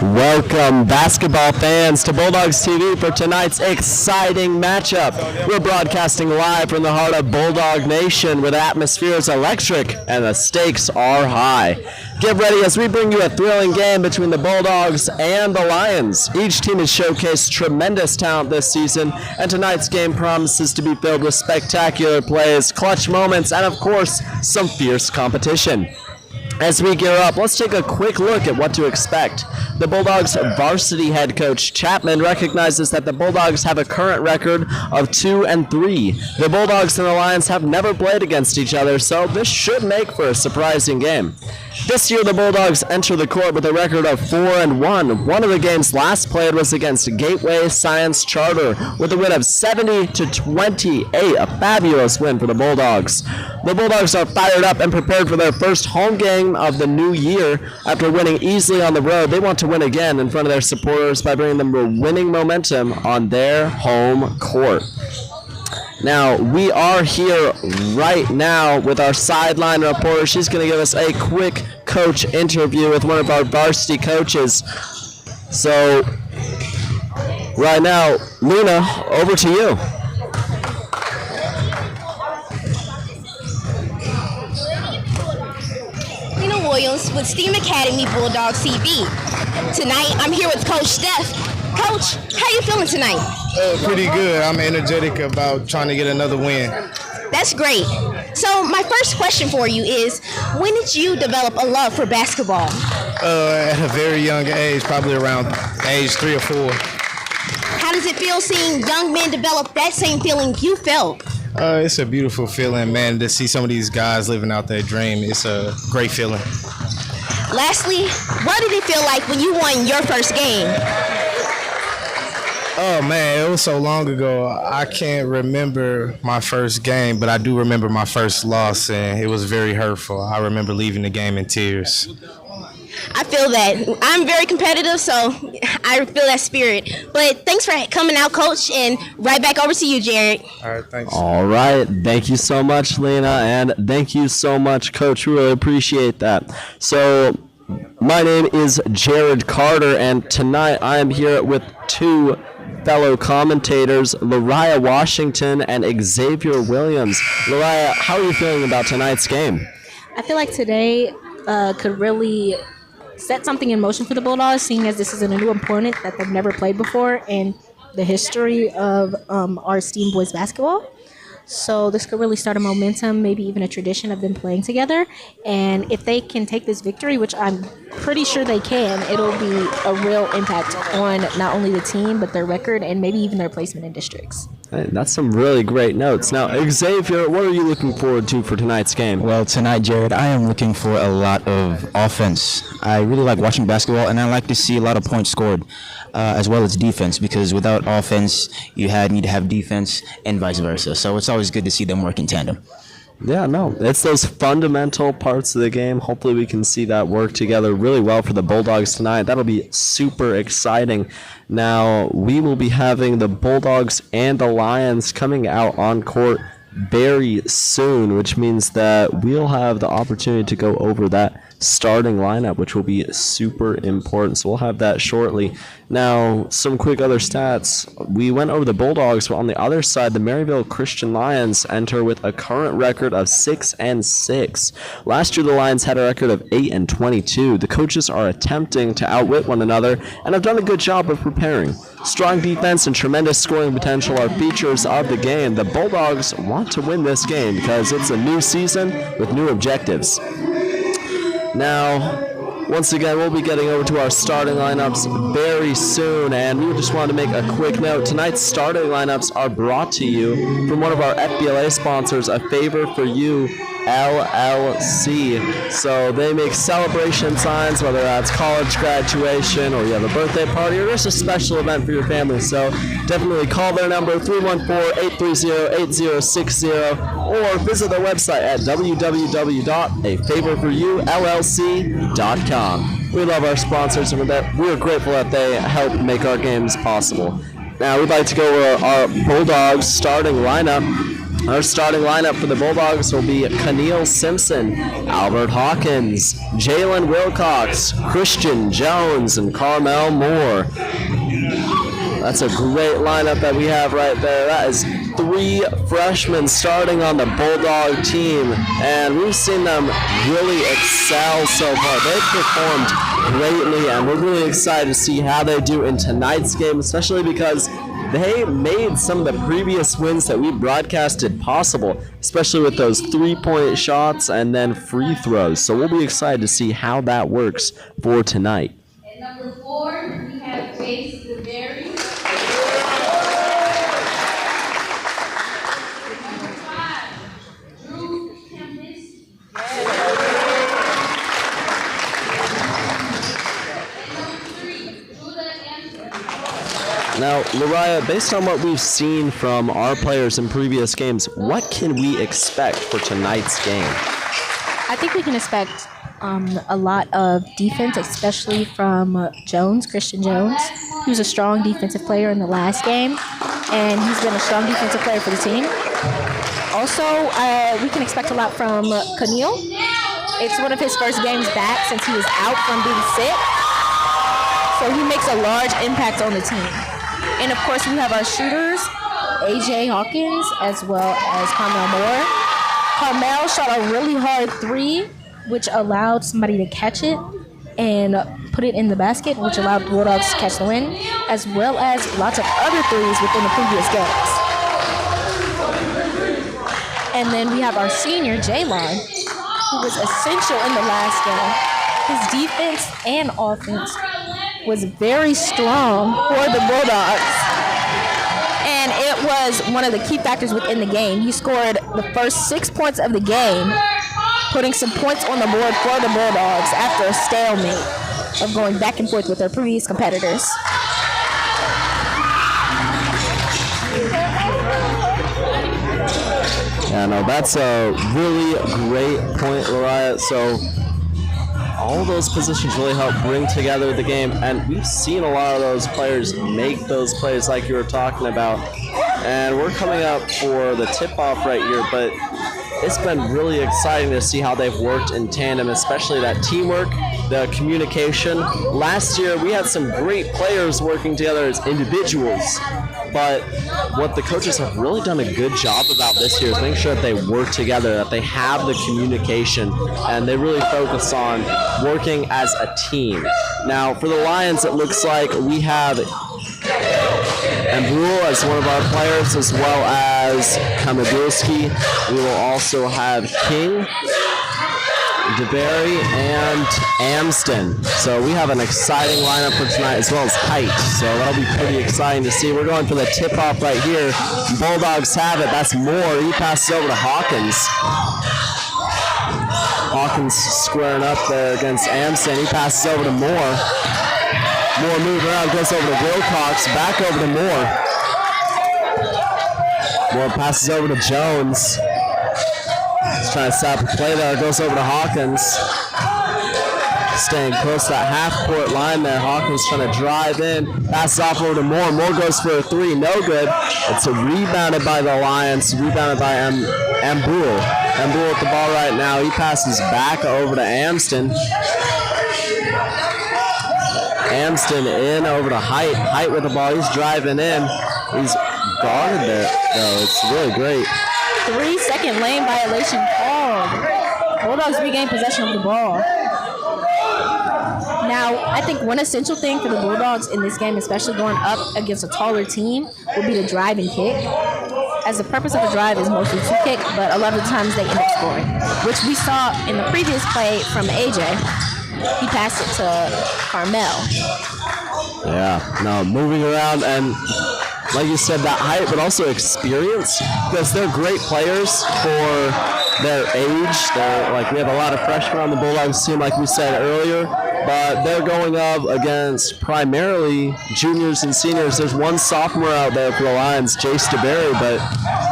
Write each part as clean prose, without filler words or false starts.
Welcome, basketball fans, to Bulldogs TV for tonight's exciting matchup. We're broadcasting live from the heart of Bulldog Nation, where the atmosphere is electric and the stakes are high. Get ready as we bring you a thrilling game between the Bulldogs and the Lions. Each team has showcased tremendous talent this season, and tonight's game promises to be filled with spectacular plays, clutch moments, and of course, some fierce competition. As we gear up, let's take a quick look at what to expect. The Bulldogs varsity head coach Chapman recognizes that the Bulldogs have a current record of 2-3. The Bulldogs and the Lions have never played against each other, so this should make for a surprising game. This year, the Bulldogs enter the court with a record of 4-1. One of the games last played was against Gateway Science Charter with a win of 70-28, a fabulous win for the Bulldogs. The Bulldogs are fired up and prepared for their first home game of the new year. After winning easily on the road, they want to win again in front of their supporters by bringing them winning momentum on their home court. Now, we are here right now with our sideline reporter. She's going to give us a quick coach interview with one of our varsity coaches. So, right now, Lena, over to you. Lena Williams with STEAM Academy Bulldogs TV. Tonight, I'm here with Coach Steph. Coach, how you feeling tonight? Pretty good. I'm energetic about trying to get another win. That's great. So my first question for you is, when did you develop a love for basketball? At a very young age, probably around age 3 or 4. How does it feel seeing young men develop that same feeling you felt? It's a beautiful feeling, man, to see some of these guys living out their dream. It's a great feeling. Lastly, what did it feel like when you won your first game? Oh, man, it was so long ago. I can't remember my first game, but I do remember my first loss, and it was very hurtful. I remember leaving the game in tears. I feel that. I'm very competitive, so I feel that spirit. But thanks for coming out, Coach, and right back over to you, Jared. All right, thanks. All right. Thank you so much, Lena, and thank you so much, Coach. We really appreciate that. So, my name is Jared Carter, and tonight I am here with two fellow commentators, Lariah Washington and Xavier Williams. Lariah, how are you feeling about tonight's game? I feel like today could really set something in motion for the Bulldogs, seeing as this is a new opponent that they've never played before in the history of our STEAM boys basketball. So this could really start a momentum, maybe even a tradition of them playing together. And if they can take this victory, which I'm pretty sure they can, it'll be a real impact on not only the team, but their record and maybe even their placement in districts. Hey, that's some really great notes. Now, Xavier, what are you looking forward to for tonight's game? Well, tonight, Jared, I am looking for a lot of offense. I really like watching basketball, and I like to see a lot of points scored, as well as defense, because without offense, you need to have defense and vice versa. So it's always good to see them work in tandem. Yeah, no, it's those fundamental parts of the game. Hopefully we can see that work together really well for the Bulldogs tonight. That'll be super exciting. Now, we will be having the Bulldogs and the Lions coming out on court very soon, which means that we'll have the opportunity to go over that starting lineup, which will be super important. So we'll have that shortly. Now, some quick other stats. We went over the Bulldogs, but on the other side, the Maryville Christian Lions enter with a current record of 6-6. Last year, the Lions had a record of 8-22. The coaches are attempting to outwit one another and have done a good job of preparing. Strong defense and tremendous scoring potential are features of the game. The Bulldogs want to win this game because it's a new season with new objectives. Now, once again, we'll be getting over to our starting lineups very soon, and we just wanted to make a quick note. Tonight's starting lineups are brought to you from one of our FBLA sponsors, A Favor for You LLC. So they make celebration signs, whether that's college graduation or you have a birthday party or just a special event for your family. So definitely call their number 314-830-8060 or visit their website at www.afavorforyoullc.com. We love our sponsors and we're grateful that they help make our games possible. Now we'd like to go over our Bulldogs starting lineup. Our starting lineup for the Bulldogs will be Keneal Simpson, Albert Hawkins, Jalen Wilcox, Christian Jones, and Carmel Moore. That's a great lineup that we have right there. That is 3 freshmen starting on the Bulldog team, and we've seen them really excel so far. They've performed greatly, and we're really excited to see how they do in tonight's game, especially because they made some of the previous wins that we broadcasted possible, especially with those 3-point shots and then free throws. So we'll be excited to see how that works for tonight. At number 4, we have Chase the Berry. Now, Lariah, based on what we've seen from our players in previous games, what can we expect for tonight's game? I think we can expect a lot of defense, especially from Jones, Christian Jones. He was a strong defensive player in the last game, and he's been a strong defensive player for the team. Also, we can expect a lot from Keneal. It's one of his first games back since he was out from being sick, so he makes a large impact on the team. And of course, we have our shooters, AJ Hawkins, as well as Carmel Moore. Carmel shot a really hard 3, which allowed somebody to catch it and put it in the basket, which allowed the Bulldogs to catch the win, as well as lots of other 3s within the previous games. And then we have our senior, Jaylon, who was essential in the last game. His defense and offense was very strong for the Bulldogs, and it was one of the key factors within the game. He scored the first 6 points of the game, putting some points on the board for the Bulldogs after a stalemate of going back and forth with their previous competitors. Yeah, no, that's a really great point, Lariah. So all those positions really help bring together the game, and we've seen a lot of those players make those plays like you were talking about. And we're coming up for the tip-off right here, but it's been really exciting to see how they've worked in tandem, especially that teamwork, the communication. Last year, we had some great players working together as individuals, but what the coaches have really done a good job about this year is making sure that they work together, that they have the communication, and they really focus on working as a team. Now, for the Lions, it looks like we have Ambrul as one of our players, as well as Kamagurski. We will also have King, DeBerry, and Amston. So we have an exciting lineup for tonight, as well as Kite. So that'll be pretty exciting to see. We're going for the tip-off right here. Bulldogs have it. That's Moore. He passes over to Hawkins. Hawkins squaring up there against Amston. He passes over to Moore. Moore moves around, goes over to Wilcox, back over to Moore. Moore passes over to Jones. He's trying to stop a play there, goes over to Hawkins. Staying close to that half-court line there. Hawkins trying to drive in, passes off over to Moore. Moore goes for a 3, no good. It's a rebounded by the Lions, rebounded by Ambrul. Ambrul with the ball right now. He passes back over to Amston. Amston in over to Height. Height with the ball. He's driving in. He's guarded there, though. It's really great. 3-second lane violation called. Bulldogs regain possession of the ball. Now, I think one essential thing for the Bulldogs in this game, especially going up against a taller team, will be to drive and kick. As the purpose of a drive is mostly to kick, but a lot of the times they end up scoring, which we saw in the previous play from AJ. He passed it to Carmel. Yeah, no, moving around, and like you said, that height, but also experience, because they're great players for their age. We have a lot of freshmen on the Bulldogs team, like we said earlier, but they're going up against primarily juniors and seniors. There's one sophomore out there for the Lions, Jace DeBerry, but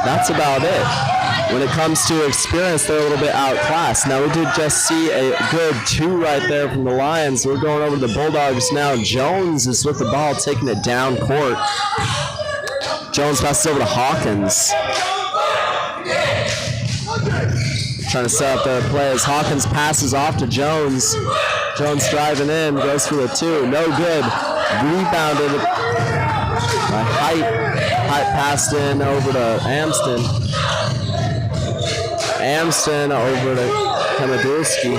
that's about it. When it comes to experience, they're a little bit outclassed. Now, we did just see a good 2 right there from the Lions. We're going over to the Bulldogs now. Jones is with the ball, taking it down court. Jones passes over to Hawkins. Trying to set up the play as Hawkins passes off to Jones. Jones driving in, goes for the 2. No good. Rebounded by Height. Height passed in over to Amston. Amston over to Kemadulski.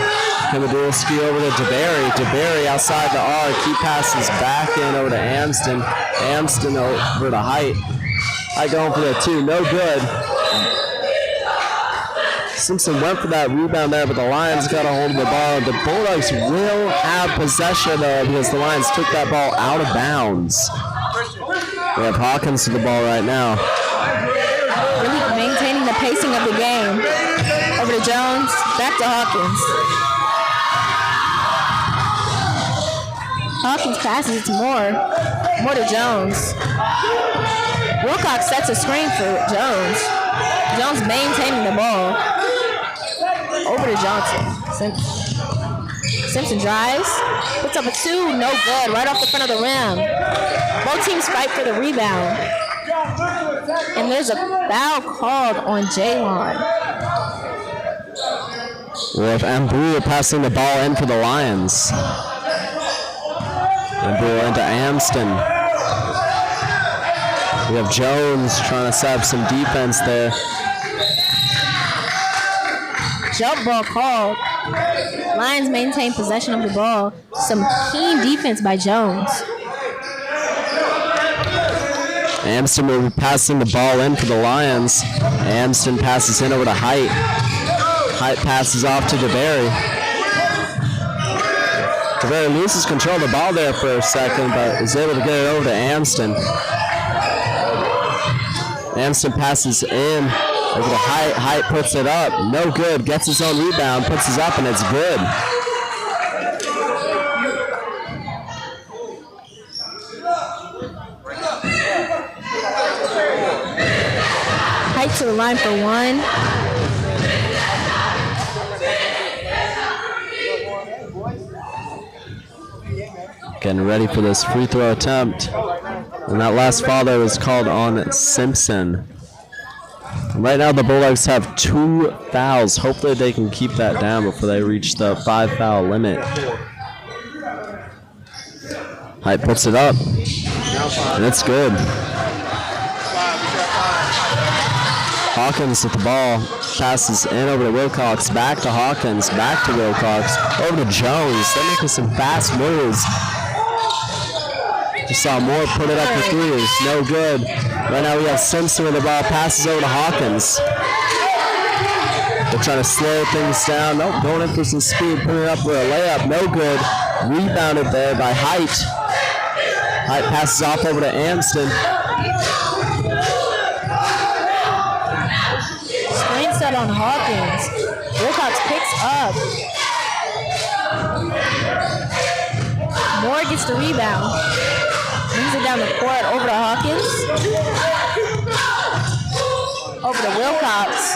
Kemadulski over to DeBerry. DeBerry outside the arc. He passes back in over to Amston. Amston over to Height. Height going for the 2. No good. Simpson went for that rebound there, but the Lions got a hold of the ball. The Bulldogs will have possession though because the Lions took that ball out of bounds. We have Hawkins to the ball right now. Really maintaining the pacing of the game. Over to Jones, back to Hawkins. Hawkins passes it to Moore to Jones. Wilcox sets a screen for Jones. Jones maintaining the ball. Over to Johnson. Simpson drives, puts up a 2, no good, right off the front of the rim. Both teams fight for the rebound. And there's a foul called on Jaylon. We have Ambrua passing the ball in for the Lions. Ambrua into Amston. We have Jones trying to set up some defense there. Jump ball called. Lions maintain possession of the ball. Some keen defense by Jones. Amston will be passing the ball in for the Lions. Amston passes in over to Height. Height passes off to DeBerry. DeBerry loses control of the ball there for a second, but is able to get it over to Amston. Amston passes in over to Height. Height puts it up. No good. Gets his own rebound. Puts it up, and it's good. Height to the line for 1. Getting ready for this free throw attempt. And that last foul there was called on Simpson. Right now the Bulldogs have 2 fouls. Hopefully they can keep that down before they reach the 5 foul limit. Height puts it up. And it's good. Hawkins with the ball. Passes in over to Wilcox. Back to Hawkins. Back to Wilcox. Over to Jones. They're making some fast moves. Just saw Moore put it up for 3s. No good. Right now we have Simpson with the ball. Passes over to Hawkins. They're trying to slow things down. Nope, going in for some speed. Putting it up for a layup. No good. Rebounded there by Height. Height passes off over to Amston. Screen set on Hawkins. Wilcox picks up. Moore gets the rebound. Brings it down the court over to Hawkins. Over to Wilcox.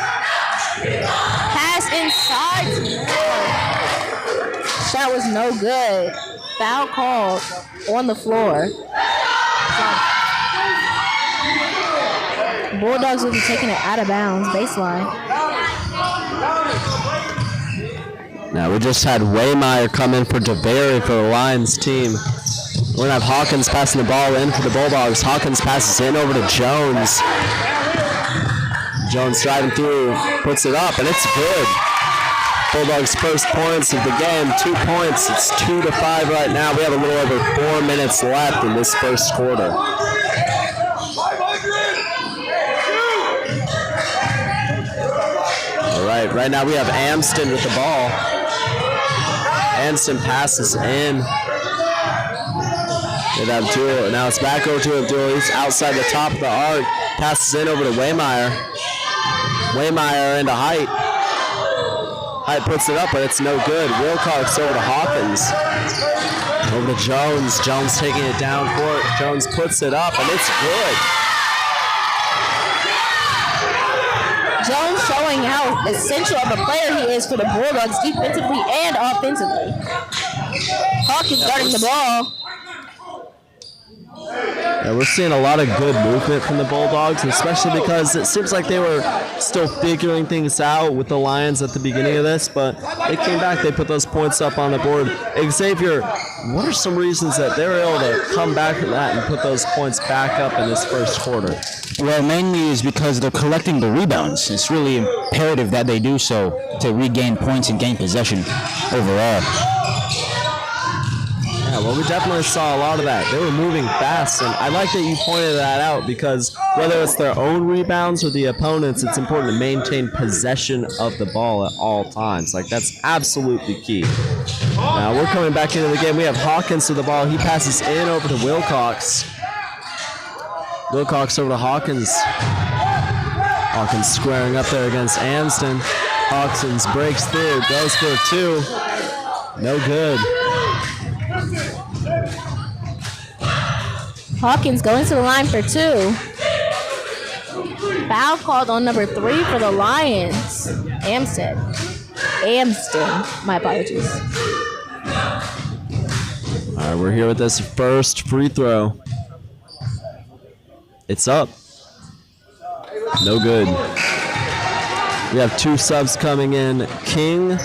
Pass inside. Shot was no good. Foul called on the floor. Bulldogs will be taking it out of bounds, baseline. Now we just had Waymeyer come in for DeBerry for the Lions team. We're going to have Hawkins passing the ball in for the Bulldogs. Hawkins passes in over to Jones. Jones driving through, puts it up, and it's good. Bulldogs' first points of the game, 2 points. It's 2-5 right now. We have a little over 4 minutes left in this first quarter. All right now we have Amston with the ball. Amston passes in. With Abdul. Now it's back over to Abdul. He's outside the top of the arc. Passes in over to Waymeyer. Waymeyer into Height. Height puts it up, but it's no good. Wilcox over to Hawkins. Over to Jones. Jones taking it down court. Jones puts it up, and it's good. Jones showing how essential of a player he is for the Bulldogs defensively and offensively. Hawkins guarding the ball. Yeah, we're seeing a lot of good movement from the Bulldogs, especially because it seems like they were still figuring things out with the Lions at the beginning of this, but they came back, they put those points up on the board. Xavier, what are some reasons that they were able to come back from that and put those points back up in this first quarter? Well, mainly is because they're collecting the rebounds. It's really imperative that they do so to regain points and gain possession overall. Yeah, well, we definitely saw a lot of that. They were moving fast, and I like that you pointed that out because whether it's their own rebounds or the opponents, it's important to maintain possession of the ball at all times. Like, that's absolutely key. Now, we're coming back into the game. We have Hawkins to the ball. He passes in over to Wilcox. Wilcox over to Hawkins. Hawkins squaring up there against Anston. Hawkins breaks through, goes for a two. No good. Hawkins going to the line for 2. Foul called on number 3 for the Lions. Amston, my apologies. All right, we're here with this first free throw. It's up. No good. We have 2 subs coming in. King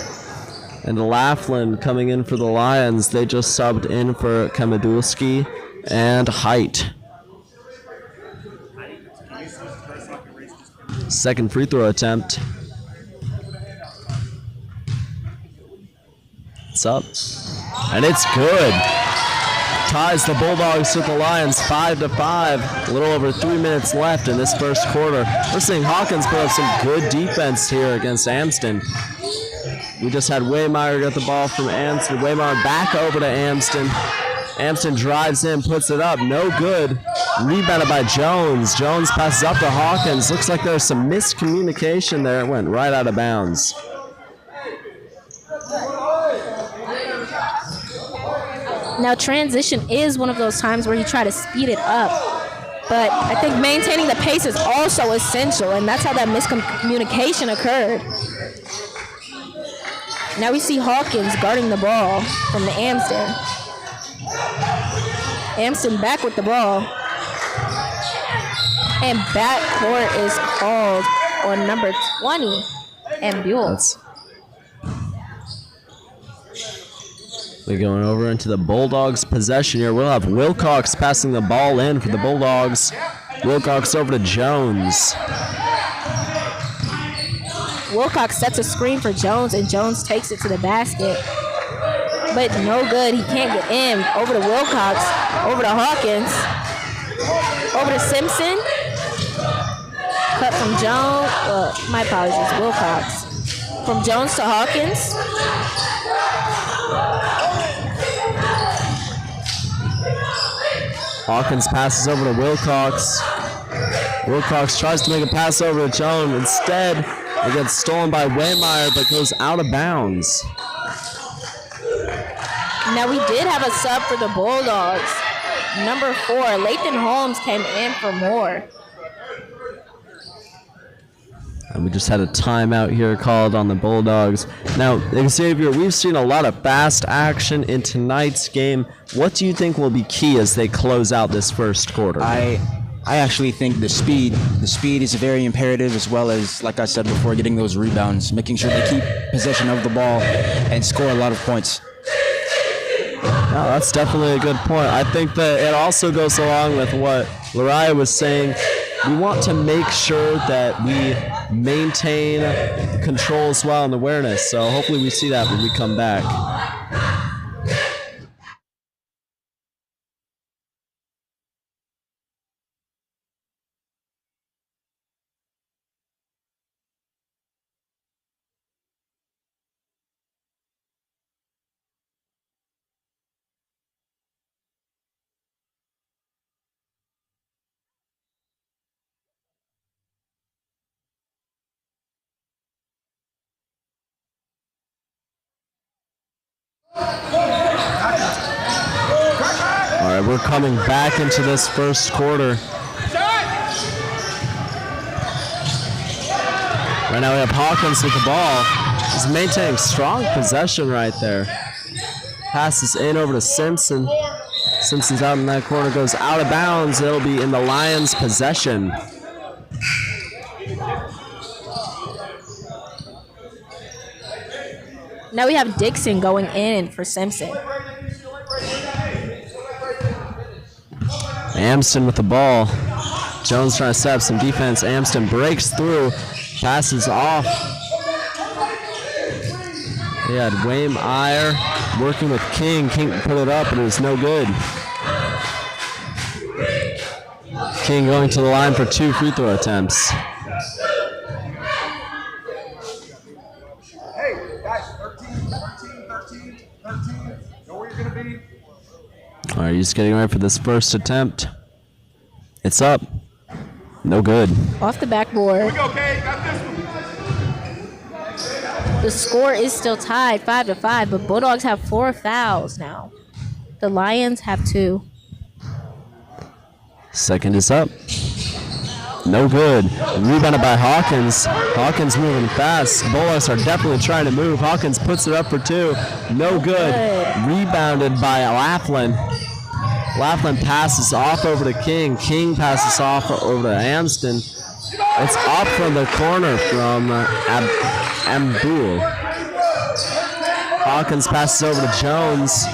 and Laughlin coming in for the Lions. They just subbed in for Kamadulski and Height. Second free throw attempt. It's up. And it's good. Ties the Bulldogs with the Lions 5-5. A little over 3 minutes left in this first quarter. We're seeing Hawkins put up some good defense here against Amston. We just had Waymeyer get the ball from Amston. Waymeyer back over to Amston. Amston drives in, puts it up, no good. Rebounded by Jones. Jones passes up to Hawkins. Looks like there's some miscommunication there. It went right out of bounds. Now, transition is one of those times where you try to speed it up. But I think maintaining the pace is also essential, and that's how that miscommunication occurred. Now we see Hawkins guarding the ball from the Amston. Amston back with the ball. And backcourt is called on number 20, and Buell. We're going over into the Bulldogs' possession here. We'll have Wilcox passing the ball in for the Bulldogs. Wilcox over to Jones. Wilcox sets a screen for Jones, and Jones takes it to the basket. But no good. He can't get in. Over to Wilcox. Over to Hawkins. Over to Simpson. Cut from Jones. My apologies. Wilcox. From Jones to Hawkins. Hawkins passes over to Wilcox. Wilcox tries to make a pass over to Jones. Instead, it gets stolen by Waymeyer, but goes out of bounds. Now we did have a sub for the Bulldogs. Number 4, Lathan Holmes came in for more. And we just had a timeout here called on the Bulldogs. Now, Xavier, we've seen a lot of fast action in tonight's game. What do you think will be key as they close out this first quarter? I actually think the speed is very imperative, as well as, like I said before, getting those rebounds, making sure they keep possession of the ball and score a lot of points. No, that's definitely a good point. I think that it also goes along with what Lariah was saying. We want to make sure that we maintain control as well and awareness. So hopefully we see that when we come back. All right, we're coming back into this first quarter. Right now we have Hawkins with the ball. He's maintaining strong possession right there. Passes in over to Simpson. Simpson's out in that corner, goes out of bounds. It'll be in the Lions' possession. Now we have Dixon going in for Simpson. Amston with the ball. Jones trying to set up some defense. Amston breaks through, passes off. He had Wayne Iyer working with King. King put it up, and it was no good. King going to the line for 2 free throw attempts. All right, he's getting ready for this first attempt. It's up. No good. Off the backboard. The score is still tied 5-5, but Bulldogs have 4 fouls now. The Lions have 2. Second is up. No good. Rebounded by Hawkins. Hawkins moving fast. Bulldogs are definitely trying to move. Hawkins puts it up for 2. No good. Rebounded by Laughlin. Laughlin passes off over to King. King passes off over to Amston. It's up from the corner from Ambul. Hawkins passes over to Jones.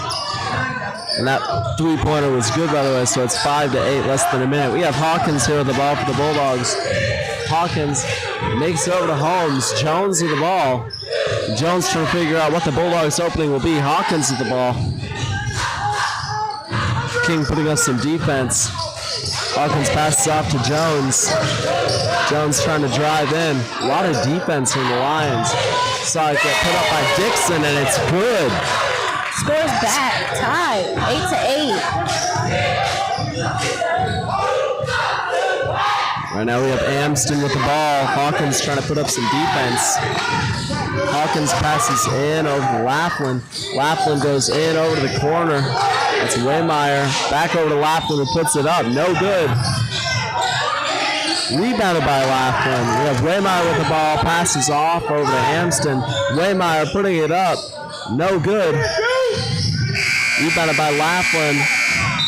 And that 3-pointer was good, by the way, so it's 5-8, less than a minute. We have Hawkins here with the ball for the Bulldogs. Hawkins makes it over to Holmes. Jones with the ball. Jones trying to figure out what the Bulldogs' opening will be. Hawkins with the ball. King putting up some defense. Hawkins passes off to Jones. Jones trying to drive in. A lot of defense from the Lions. Saw it get put up by Dixon, and it's good. Scores back, tied, 8-8. Right now we have Amston with the ball. Hawkins trying to put up some defense. Hawkins passes in over to Laughlin. Laughlin goes in over to the corner. That's Waymeyer. Back over to Laughlin who puts it up. No good. Rebounded by Laughlin. We have Waymeyer with the ball. Passes off over to Amston. Waymeyer putting it up. No good. Rebounded by Laughlin.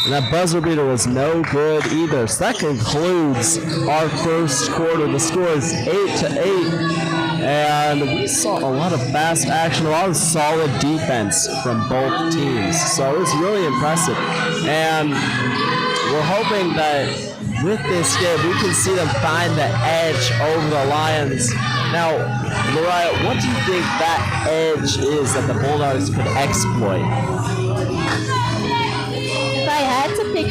And that buzzer beater was no good either. So that concludes our first quarter. The score is 8-8. And we saw a lot of fast action, a lot of solid defense from both teams. So it was really impressive. And we're hoping that with this game, we can see them find the edge over the Lions. Now, Mariah, what do you think that edge is that the Bulldogs could exploit? If I had to pick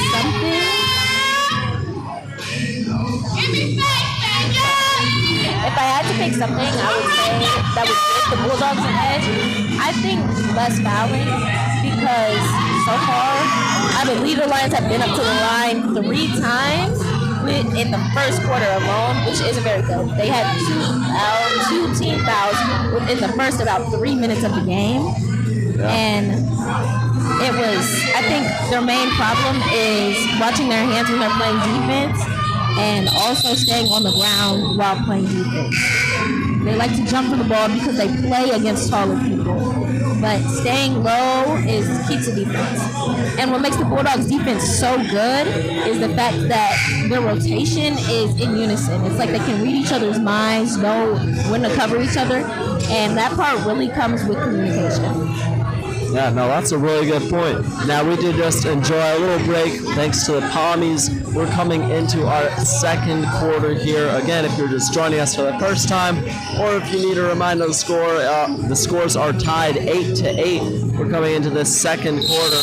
something, I would say that would give the Bulldogs an edge. I think less fouling, because so far, I believe the Lions have been up to the line 3 times in the first quarter alone, which isn't very good. They had 2 team fouls within the first about 3 minutes of the game. Yeah. And it was, I think their main problem is watching their hands when they're playing defense and also staying on the ground while playing defense. They like to jump for the ball because they play against taller people. But staying low keeps the defense. And what makes the Bulldogs defense so good is the fact that their rotation is in unison. It's like they can read each other's minds, know when to cover each other, and that part really comes with communication. Yeah, no, that's a really good point. Now, we did just enjoy a little break thanks to the Palmies. We're coming into our second quarter here. Again, if you're just joining us for the first time, or if you need a reminder of the score, the scores are tied 8-8. We're coming into this second quarter.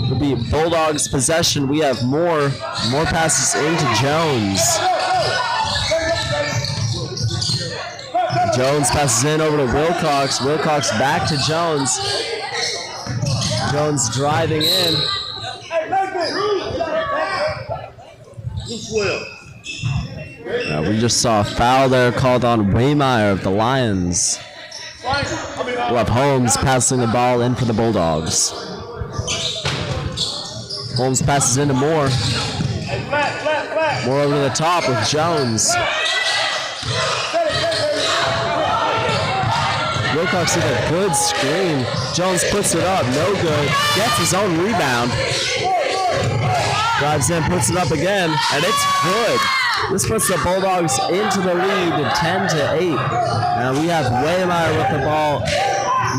It'll be Bulldogs possession. We have more passes into Jones. Jones passes in over to Wilcox. Wilcox back to Jones. Jones driving in. We just saw a foul there called on Waymeyer of the Lions. We'll have Holmes passing the ball in for the Bulldogs. Holmes passes into Moore. Moore over to the top with Jones. Wilcox did a good screen. Jones puts it up, no good. Gets his own rebound. Drives in, puts it up again, and it's good. This puts the Bulldogs into the lead, 10-8. Now we have Waymire with the ball.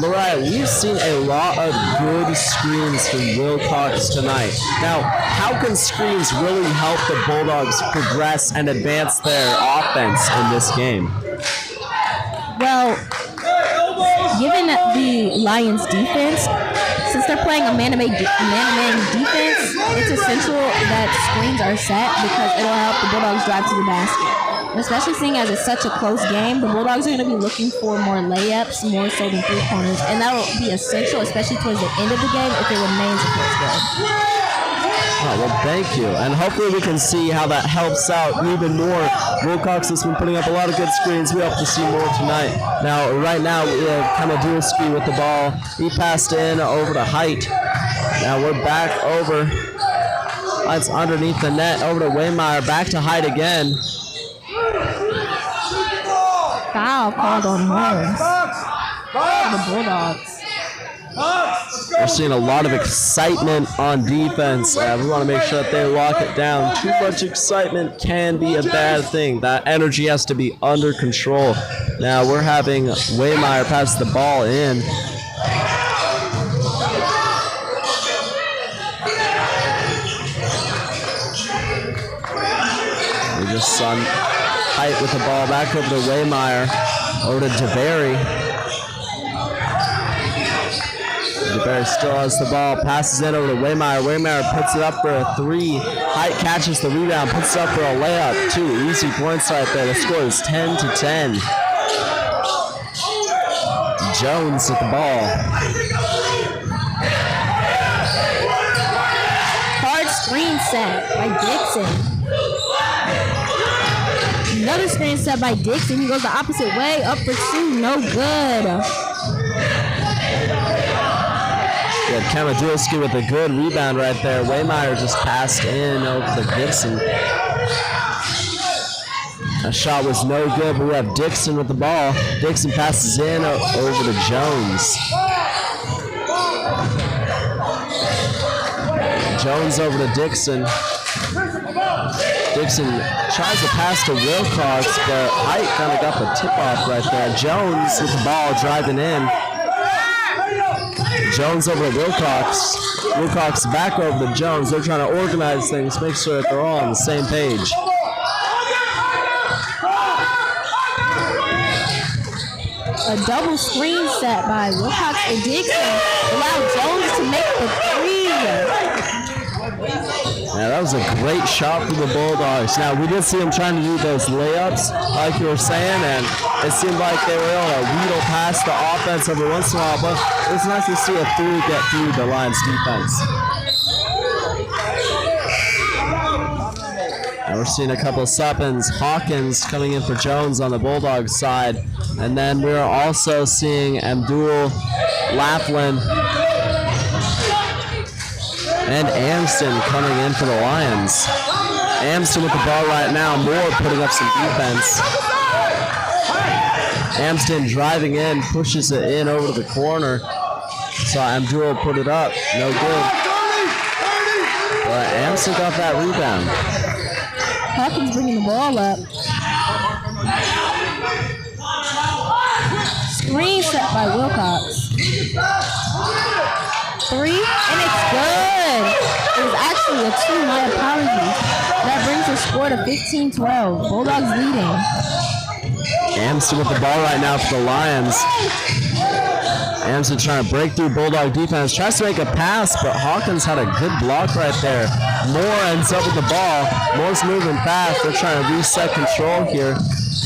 Mariah, we've seen a lot of good screens from Wilcox tonight. Now, how can screens really help the Bulldogs progress and advance their offense in this game? Well, given the Lions' defense, since they're playing a man-to-man defense, it's essential that screens are set because it'll help the Bulldogs drive to the basket. And especially seeing as it's such a close game, the Bulldogs are going to be looking for more layups, more so than three-pointers, and that will be essential, especially towards the end of the game if it remains a close game. Oh, well, thank you. And hopefully we can see how that helps out even more. Wilcox has been putting up a lot of good screens. We hope to see more tonight. Now, right now, we have Kamadurski with the ball. He passed in over to Height. Now we're back over. That's underneath the net, over to Waymire. Back to Height again. Foul called on Holmes for the Bulldogs. We're seeing a lot of excitement on defense. We want to make sure that they lock it down. Too much excitement can be a bad thing. That energy has to be under control. Now we're having Waymire pass the ball in. We just saw Height with the ball back over to Waymire, over to DeBerry. DeBerry still has the ball, passes it over to Waymire. Waymire puts it up for a three. Height catches the rebound, puts it up for a layup. 2 easy points right there. The score is 10-10. Jones with the ball. Hard screen set by Dixon. Another screen set by Dixon. He goes the opposite way, up for 2, no good. Good. Kamadurski with a good rebound right there. Waymire just passed in over to Dixon. That shot was no good, but we have Dixon with the ball. Dixon passes in over to Jones. Jones over to Dixon. Dixon tries to pass to Wilcox, but Height kind of got the tip-off right there. Jones with the ball driving in. Jones over to Wilcox. Wilcox back over to Jones. They're trying to organize things, make sure that they're all on the same page. A double screen set by Wilcox and Dixon allowed Jones to make the three. Yeah, that was a great shot for the Bulldogs. Now, we did see them trying to do those layups, like you were saying, and it seemed like they were able to wheedle past the offense every once in a while, but it was nice to see a three get through the Lions defense. And we're seeing a couple of step-ins. Hawkins coming in for Jones on the Bulldogs side, and then we're also seeing Abdul Laughlin and Amston coming in for the Lions. Amston with the ball right now. Moore putting up some defense. Amston driving in, pushes it in over to the corner. Saw Abdul put it up. No good. But Amston got that rebound. Hawkins bringing the ball up. Screen set by Wilcox. 3, and it's good. It was actually a 2, my apologies. That brings the score to 15-12. Bulldogs leading. Amston with the ball right now for the Lions. Amston trying to break through Bulldog defense. Tries to make a pass, but Hawkins had a good block right there. Moore ends up with the ball. Moore's moving fast. They're trying to reset control here.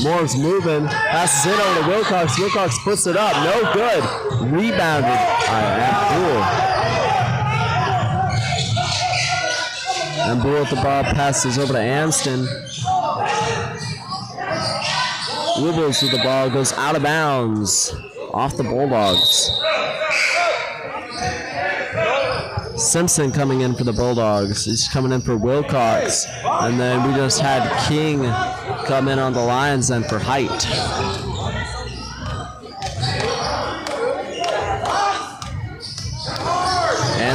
Moore's moving. Passes in over to Wilcox. Wilcox puts it up. No good. Rebounded by Abdul. Abdul with the ball. Passes over to Amston. Wibbles with the ball. Goes out of bounds. Off the Bulldogs. Simpson coming in for the Bulldogs. He's coming in for Wilcox. And then we just had King come in on the Lions and for Height.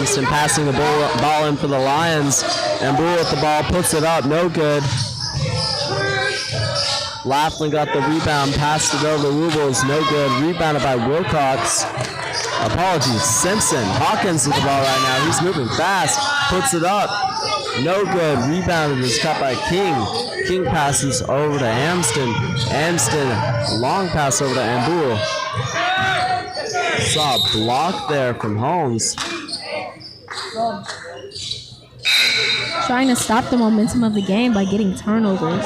Amston passing the ball in for the Lions. And Bull with the ball puts it up, no good. Laughlin got the rebound, passed it over to Rubles, no good. Rebounded by Wilcox. Apologies, Simpson. Hawkins with the ball right now. He's moving fast, puts it up, no good. Rebounded is cut by King. King passes over to Amston. Amston, long pass over to Ambul. Saw a block there from Holmes. Trying to stop the momentum of the game by getting turnovers.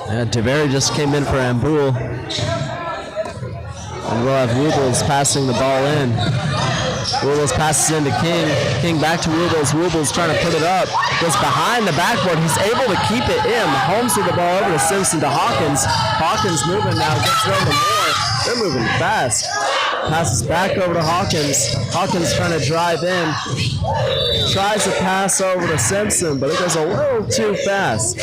Yeah, DeVary just came in for Ambul. And we'll have Rubles passing the ball in. Rubles passes into King. King back to Rubles. Rubles trying to put it up. Goes behind the backboard. He's able to keep it in. Holmes with the ball over to Simpson to Hawkins. Hawkins moving now. Gets it over to Moore. They're moving fast. Passes back over to Hawkins. Hawkins trying to drive in. Tries to pass over to Simpson, but it goes a little too fast.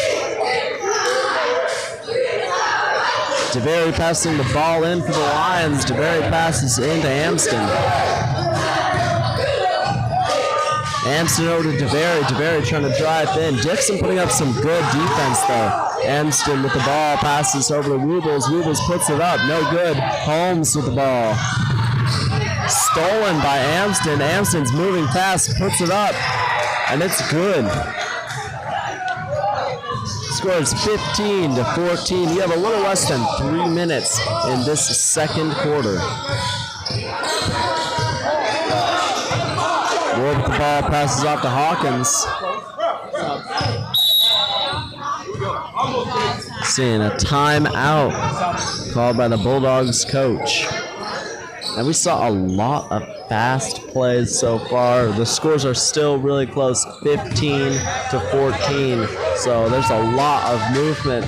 DeVary passing the ball in for the Lions. DeVary passes into Amston. Amston over to DeVary. DeVary trying to drive in. Dixon putting up some good defense though. Amston with the ball, passes over to Rubles. Rubles puts it up, no good. Holmes with the ball. Stolen by Amston. Amston's moving fast, puts it up, and it's good. Scores 15-14. You have a little less than 3 minutes in this second quarter. Ward with the ball, passes off to Hawkins. Seeing a timeout called by the Bulldogs coach. And we saw a lot of fast plays so far. The scores are still really close, 15-14. So there's a lot of movement.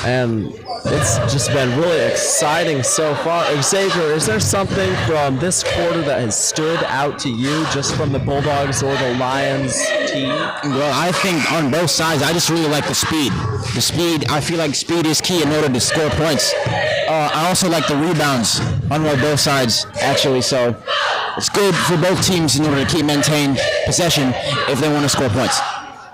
And it's just been really exciting so far. Xavier, is there something from this quarter that has stood out to you just from the Bulldogs or the Lions team? Well, I think on both sides, I just really like the speed. The speed, I feel like speed is key in order to score points. I also like the rebounds on both sides, actually. So it's good for both teams in order to keep maintain possession if they want to score points.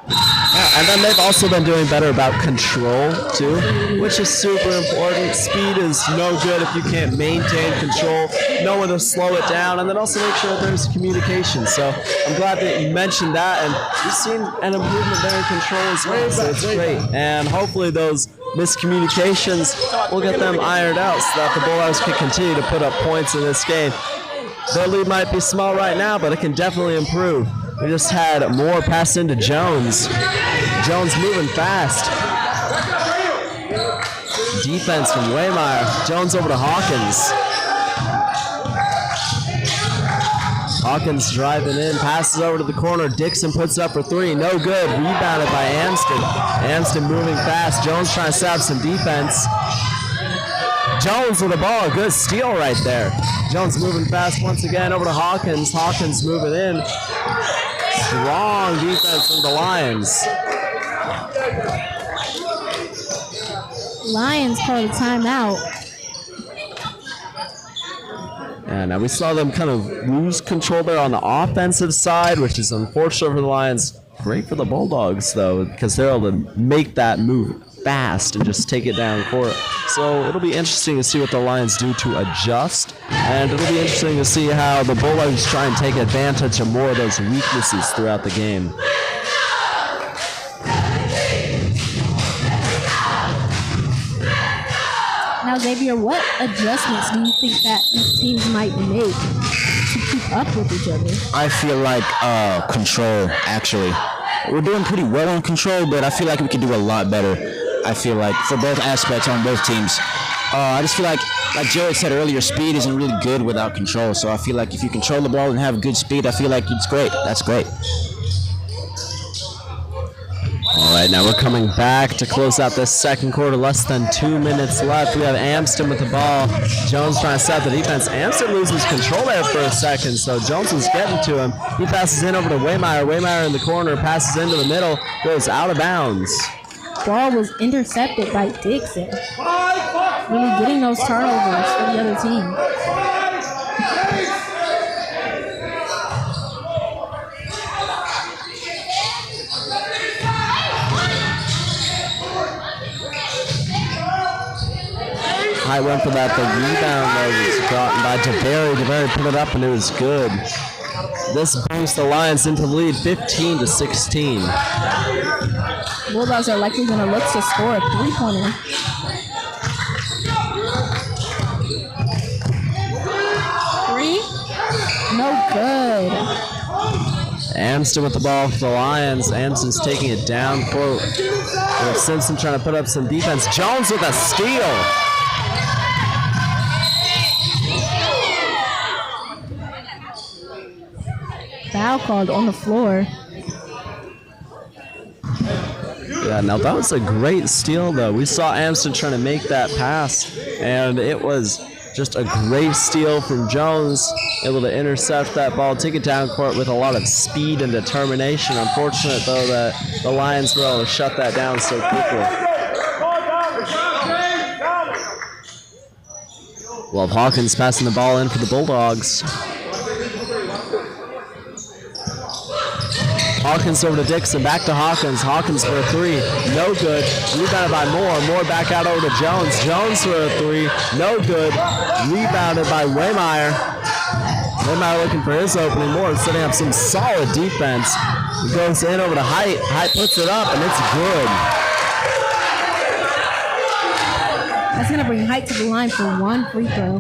Yeah, and then they've also been doing better about control, too, which is super important. Speed is no good if you can't maintain control, know when to slow it down, and then also make sure that there's communication. So I'm glad that you mentioned that, and you've seen an improvement there in control as well, so it's great. And hopefully those miscommunications, we'll get them ironed out so that the Bulldogs can continue to put up points in this game. Their lead might be small right now, but it can definitely improve. We just had Moore pass into Jones. Jones moving fast. Defense from Waymire. Jones over to Hawkins. Hawkins driving in, passes over to the corner. Dixon puts it up for three. No good. Rebounded by Amston. Amston moving fast. Jones trying to set up some defense. Jones with the ball. A good steal right there. Jones moving fast once again over to Hawkins. Hawkins moving in. Strong defense from the Lions. Lions call a timeout. And we saw them kind of lose control there on the offensive side, which is unfortunate for the Lions. Great for the Bulldogs, though, because they're able to make that move fast and just take it down court. So it'll be interesting to see what the Lions do to adjust, and it'll be interesting to see how the Bulldogs try and take advantage of more of those weaknesses throughout the game. Now, Xavier, what adjustments do you think that these teams might make to keep up with each other? I feel like control, actually. We're doing pretty well on control, but I feel like we could do a lot better. I feel like for both aspects on both teams. I just feel like Jared said earlier, speed isn't really good without control. So I feel like if you control the ball and have good speed, I feel like it's great. That's great. All right, now we're coming back to close out this second quarter. Less than 2 minutes left. We have Amston with the ball. Jones trying to set the defense. Amston loses control there for a second, so Jones was getting to him. He passes in over to Waymire. Waymire in the corner, passes into the middle, goes out of bounds. Ball was intercepted by Dixon. Really getting those turnovers for the other team. Height went for that. The rebound was gotten by DeBerry. DeBerry put it up and it was good. This brings the Lions into the lead 15-16. Bulldogs are likely going to look to score a three-pointer. Three. No good. Amston with the ball for the Lions. Amston's taking it down court. Simpson trying to put up some defense. Jones with a steal. Foul called on the floor. Yeah, now that was a great steal, though. We saw Amston trying to make that pass, and it was just a great steal from Jones, able to intercept that ball, take it down court with a lot of speed and determination. Unfortunate, though, that the Lions were able to shut that down so quickly. Well, Hawkins passing the ball in for the Bulldogs. Hawkins over to Dixon, back to Hawkins. Hawkins for a three, no good. Rebounded by Moore. Moore back out over to Jones. Jones for a three, no good. Rebounded by Waymeyer. Waymeyer looking for his opening. Moore setting up some solid defense. He goes in over to Height. Height puts it up, and it's good. That's going to bring Height to the line for one free throw.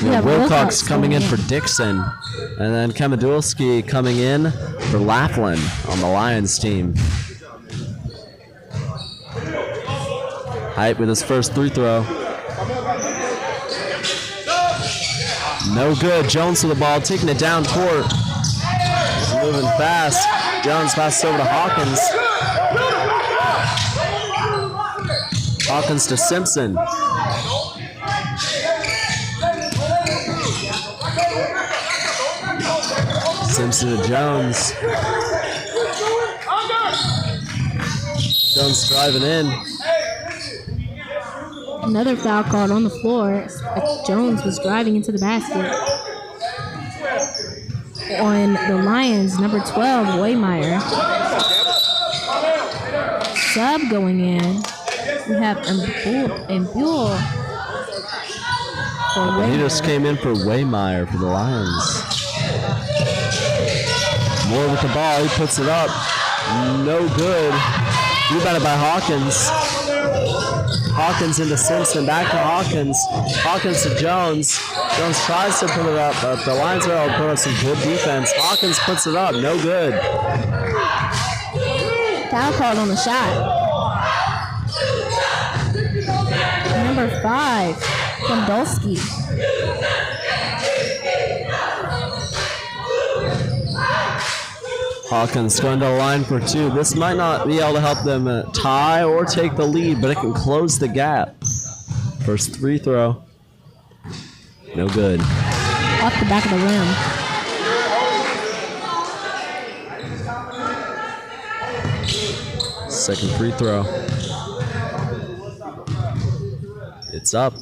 Yeah, Wilcox coming in for Dixon, and then Kamadulski coming in for Laughlin on the Lions team. Height with his first free throw. No good. Jones with the ball, taking it down court. He's moving fast. Jones passes over to Hawkins. Hawkins to Simpson. Simpson to Jones. Jones driving in. Another foul called on the floor. Jones was driving into the basket. On the Lions, number 12, Waymeyer. Sub going in. We have Mbule. He just came in for Waymeyer for the Lions. Moore with the ball, he puts it up. No good. Rebounded by Hawkins. Hawkins into Simpson, back to Hawkins. Hawkins to Jones. Jones tries to put it up, but the Lions are able to put up some good defense. Hawkins puts it up, no good. Foul called on the shot. Number 5, Kondolski. Hawkins going to the line for two. This might not be able to help them tie or take the lead, but it can close the gap. First free throw. No good. Off the back of the rim. Second free throw. It's up.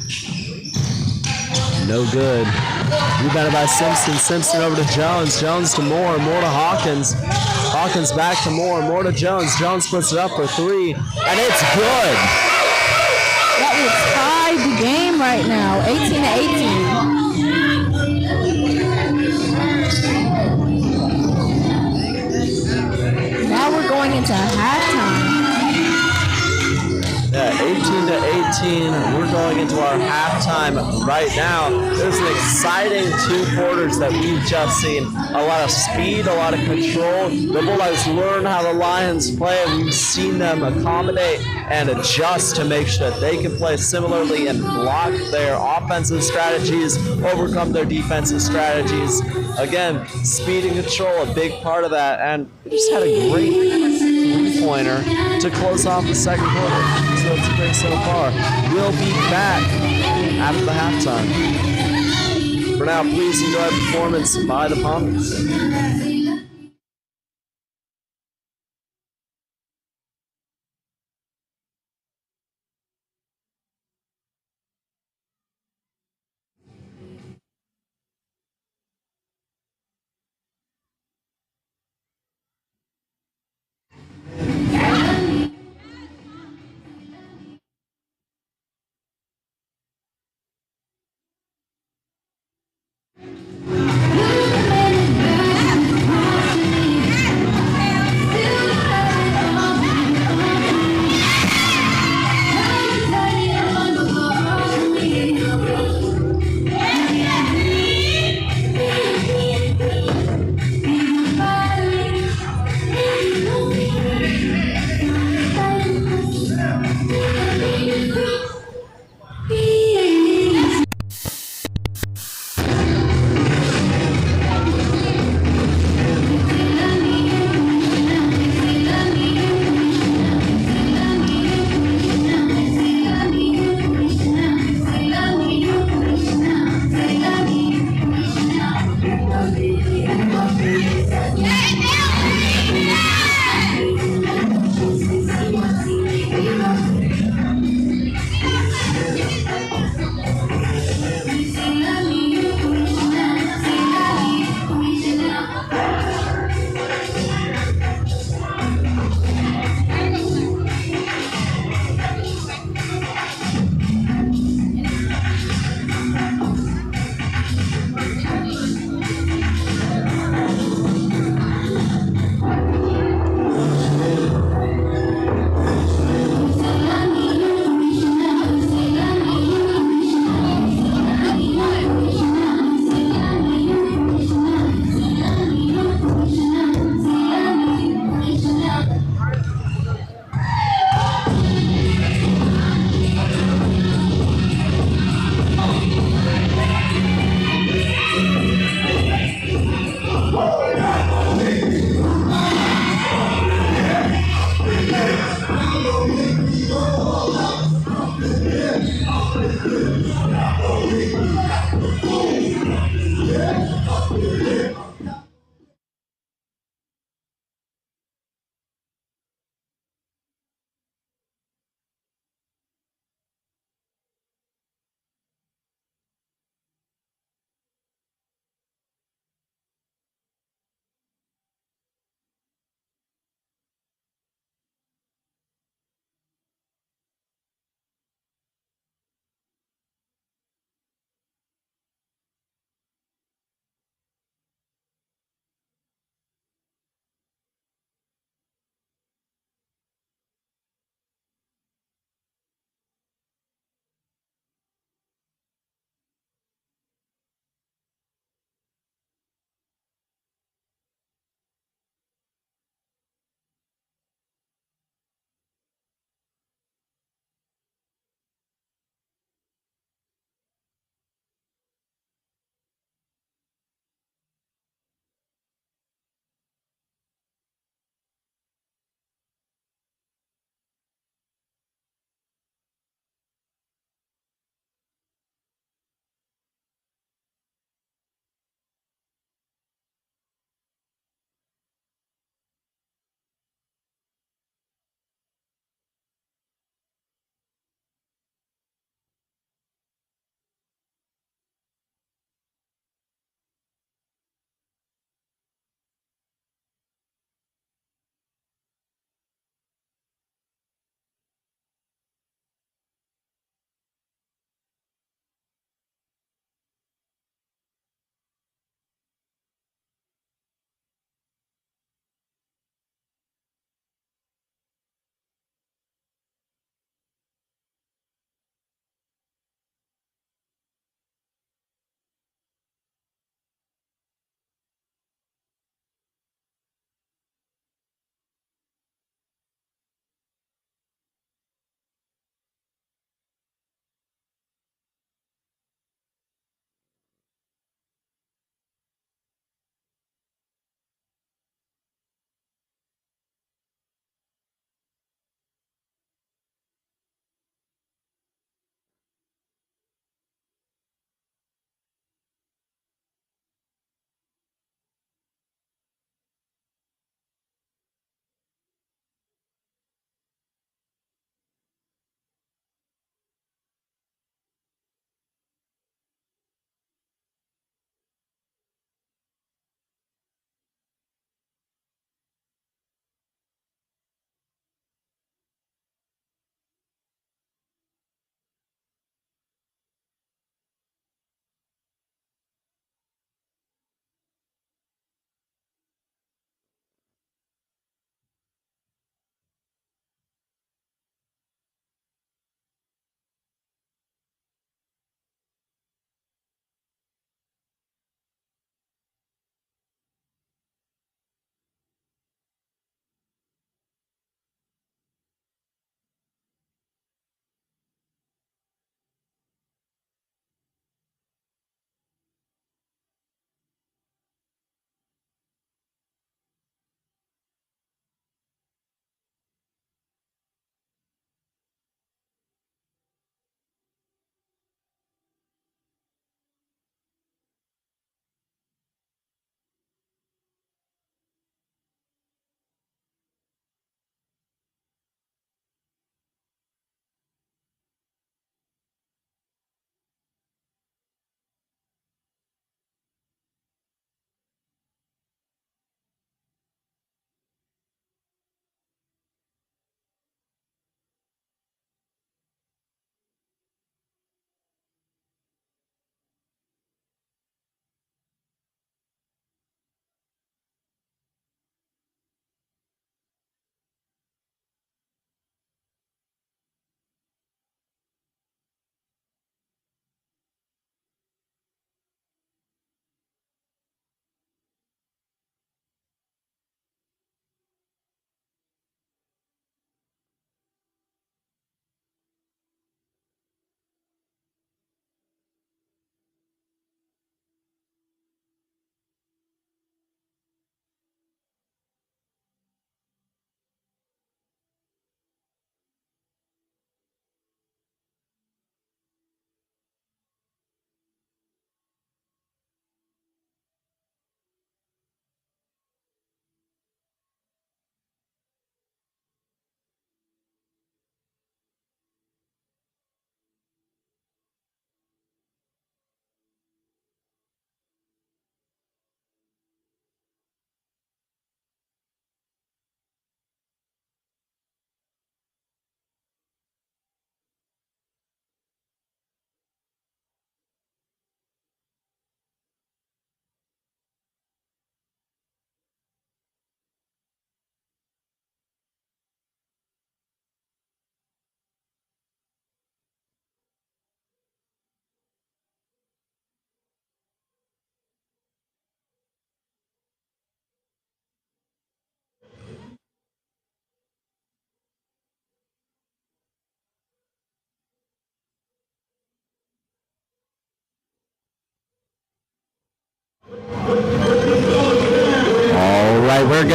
No good. Rebounded by Simpson. Simpson over to Jones. Jones to Moore. Moore to Hawkins. Hawkins back to Moore. Moore to Jones. Jones puts it up for three, and it's good. That will tie the game right now, 18-18. Now we're going into halftime. Yeah, 18-18. We're going into our halftime right now. There's an exciting 2 quarters that we've just seen. A lot of speed, a lot of control. The Bulldogs learn how the Lions play, and we've seen them accommodate and adjust to make sure that they can play similarly and block their offensive strategies, overcome their defensive strategies. Again, speed and control, a big part of that, and we just had a great three-pointer to close off the second quarter. So it's great so far. We'll be back after the halftime. For now, please enjoy the performance by the Palmers.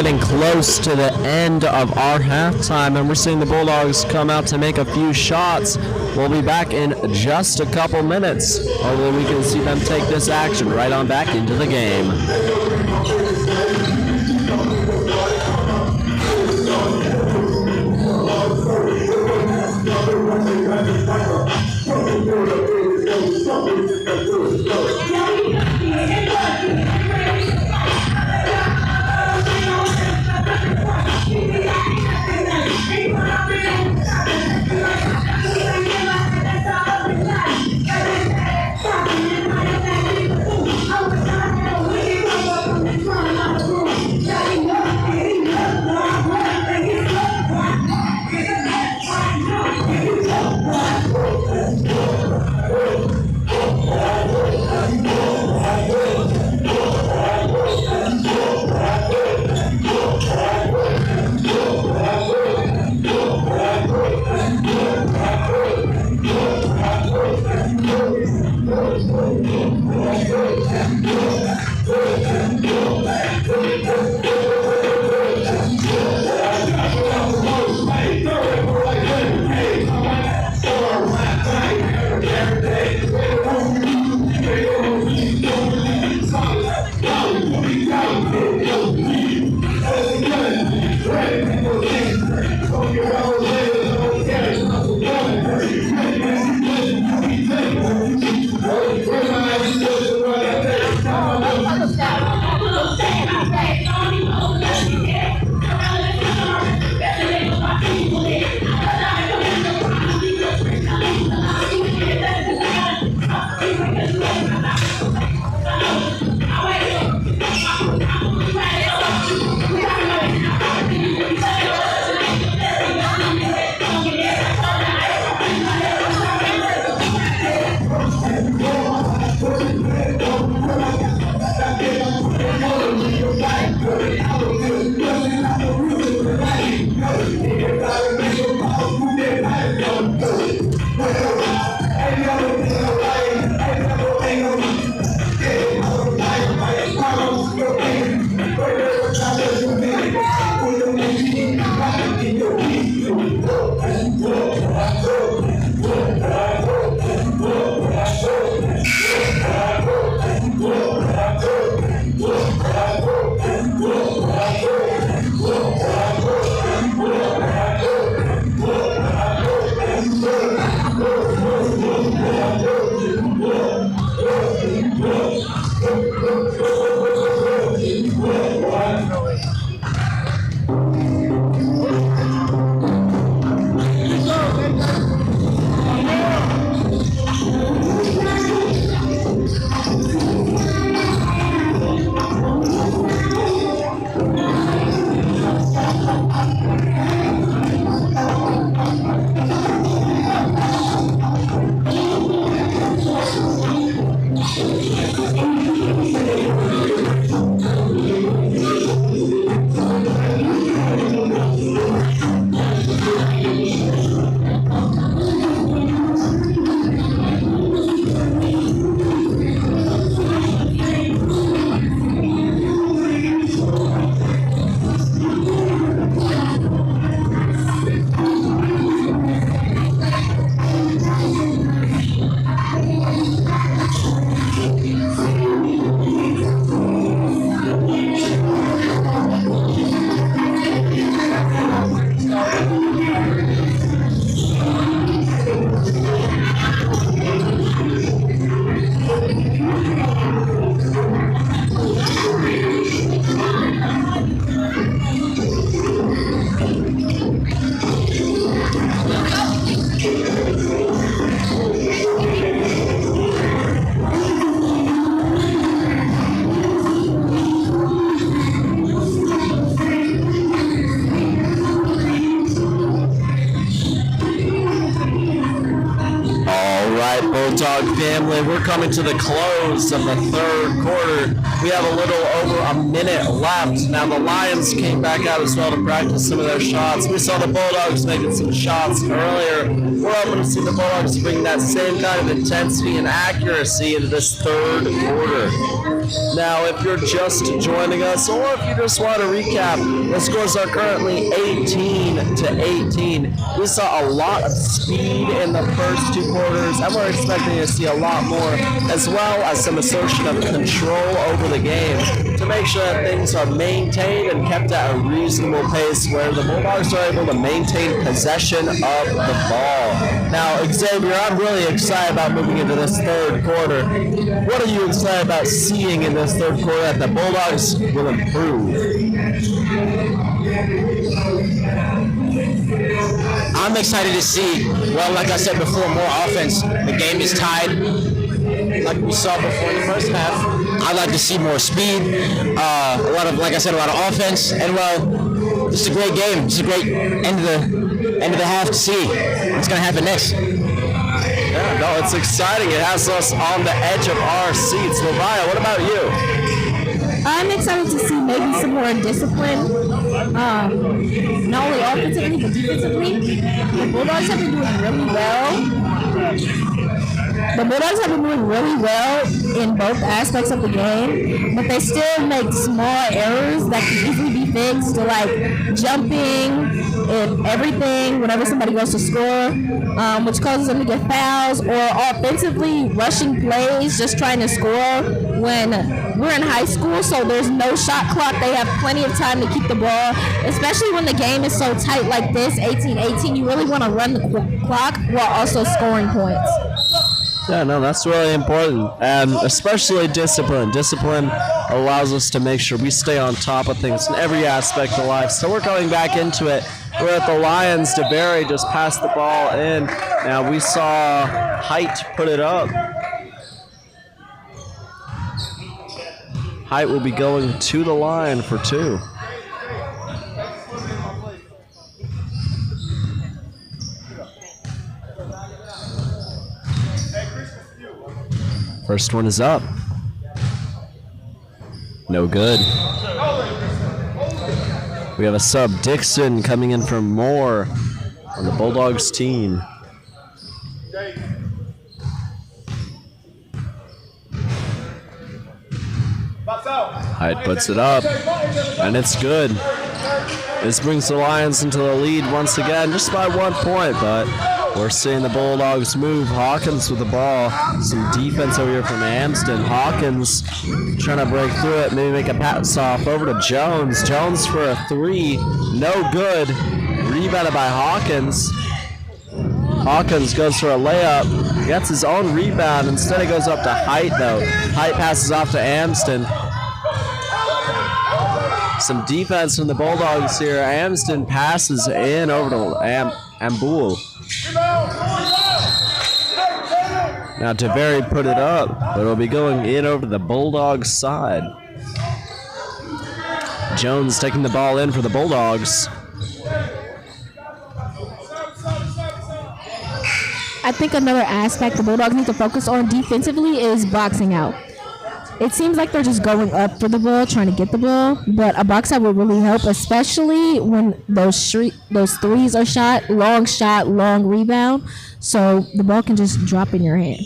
getting close to the end of our halftime, and we're seeing the Bulldogs come out to make a few shots. We'll be back in just a couple minutes. Hopefully we can see them take this action right on back into the game. Bulldog family, we're coming to the close of the third quarter. We have a little over a minute left. Now the Lions came back out as well to practice some of their shots. We saw the Bulldogs making some shots earlier. We're hoping to see the Bulldogs bring that same kind of intensity and accuracy into this third quarter. Now, if you're just joining us, or if you just want to recap, the scores are currently 18-18. We saw a lot of speed in the first two quarters, and we're expecting to see a lot more, as well as some assertion of control over the game to make sure that things are maintained and kept at a reasonable pace where the Bulldogs are able to maintain possession of the ball. Now, Xavier, I'm really excited about moving into this third quarter. What are you excited about seeing in this third quarter that the Bulldogs will improve? I'm excited to see, well, like I said before, more offense. The game is tied, like we saw before in the first half. I'd like to see more speed, a lot of offense, and well, this is a great game. It's a great end of the half to see what's going to happen next. Yeah, no, it's exciting. It has us on the edge of our seats. Mariah, what about you? I'm excited to see maybe some more discipline, not only offensively but defensively. The Bulldogs have been doing really well. The Bulldogs have been doing really well in both aspects of the game, but they still make small errors that can easily be fixed, to like jumping and everything whenever somebody goes to score, which causes them to get fouls, or offensively rushing plays, just trying to score when we're in high school, so there's no shot clock. They have plenty of time to keep the ball, especially when the game is so tight like this, 18-18. You really want to run the clock while also scoring points. Yeah, no, that's really important, and especially discipline. Discipline allows us to make sure we stay on top of things in every aspect of life. So we're coming back into it. We're at the Lions. DeBerry just passed the ball in. Now we saw Height put it up. Height will be going to the line for two. First one is up. No good. We have a sub, Dixon, coming in for Moore on the Bulldogs team. Hyde puts it up, and it's good. This brings the Lions into the lead once again, just by 1 point, but we're seeing the Bulldogs move. Hawkins with the ball. Some defense over here from Amsden. Hawkins trying to break through it, maybe make a pass off over to Jones. Jones for a three, no good. Rebounded by Hawkins. Hawkins goes for a layup, gets his own rebound. Instead it goes up to Height though. Height passes off to Amsden. Some defense from the Bulldogs here. Amsden passes in over to Ambull. Now DeBerry put it up, but it'll be going in over the Bulldogs side. Jones taking the ball in for the Bulldogs. I think another aspect the Bulldogs need to focus on defensively is boxing out. It seems like they're just going up for the ball, trying to get the ball, but a box out would really help, especially when those threes are shot, long rebound, so the ball can just drop in your hand.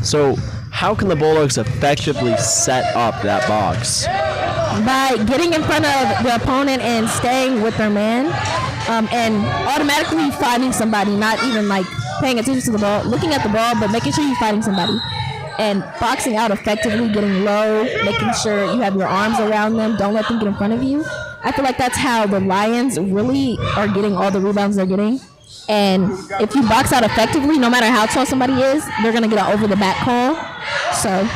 So how can the Bulldogs effectively set up that box? By getting in front of the opponent and staying with their man, and automatically finding somebody, not even like paying attention to the ball, looking at the ball, but making sure you're finding somebody. And boxing out effectively, getting low, making sure you have your arms around them, don't let them get in front of you. I feel like that's how the Lions really are getting all the rebounds they're getting. And if you box out effectively, no matter how tall somebody is, they're going to get an over-the-back call. So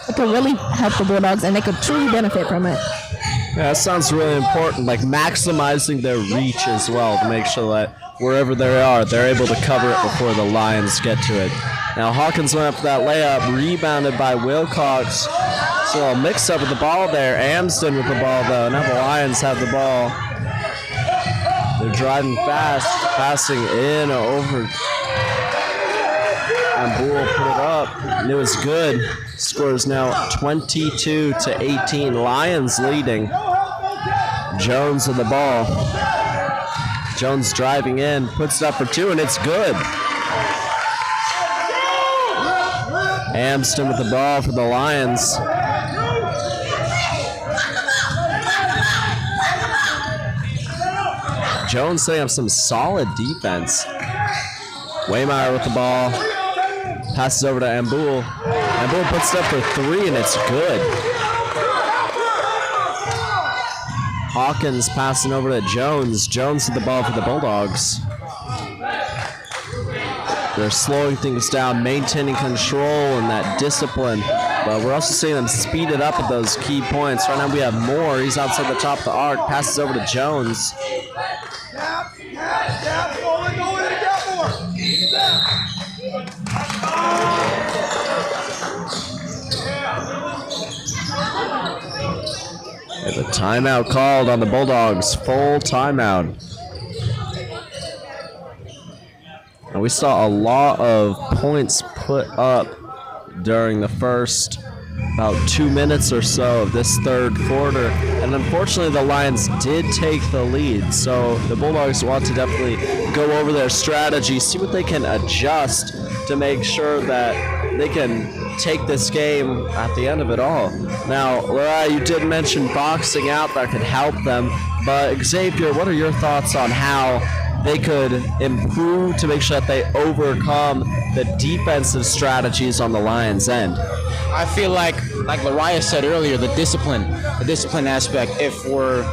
it could really help the Bulldogs, and they could truly benefit from it. Yeah, that sounds really important, like maximizing their reach as well to make sure that wherever they are, they're able to cover it before the Lions get to it. Now Hawkins went up for that layup, rebounded by Wilcox. So a mix-up with the ball there. Amsden with the ball, though. Now the Lions have the ball. They're driving fast, passing in over and Boole put it up, and it was good. Score is now 22-18. Lions leading. Jones with the ball. Jones driving in, puts it up for two, and it's good. Amston with the ball for the Lions. Jones setting up some solid defense. Waymire with the ball. Passes over to Amboul. Amboul puts it up for three, and it's good. Hawkins passing over to Jones. Jones with the ball for the Bulldogs. They're slowing things down, maintaining control and that discipline. But we're also seeing them speed it up at those key points. Right now we have Moore. He's outside the top of the arc. Passes over to Jones. There's a timeout called on the Bulldogs. Full timeout. And we saw a lot of points put up during the first about 2 minutes or so of this third quarter. And unfortunately, the Lions did take the lead. So the Bulldogs want to definitely go over their strategy, see what they can adjust to make sure that they can take this game at the end of it all. Now, Laura, you did mention boxing out that could help them. But Xavier, what are your thoughts on how they could improve to make sure that they overcome the defensive strategies on the Lions' end? I feel like Lariah said earlier, the discipline aspect. If we're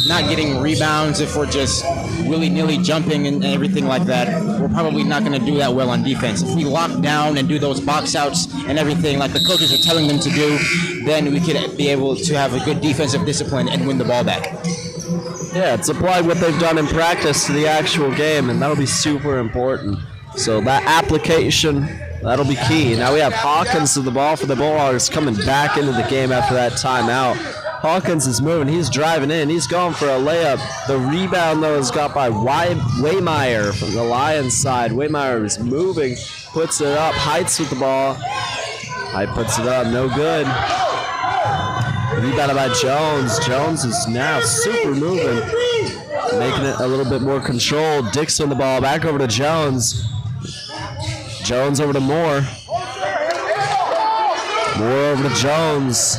not getting rebounds, if we're just willy-nilly jumping and everything like that, we're probably not going to do that well on defense. If we lock down and do those box outs and everything like the coaches are telling them to do, then we could be able to have a good defensive discipline and win the ball back. Yeah, it's applied what they've done in practice to the actual game, and that'll be super important. So that application, that'll be key. Now we have Hawkins with the ball for the Bulldogs coming back into the game after that timeout. Hawkins is moving. He's driving in. He's going for a layup. The rebound, though, is got by Waymire from the Lions side. Waymire is moving, puts it up. Heights with the ball. Height puts it up. No good. Rebounded by Jones. Jones is now super moving, making it a little bit more controlled. Dixon the ball back over to Jones. Jones over to Moore. Moore over to Jones.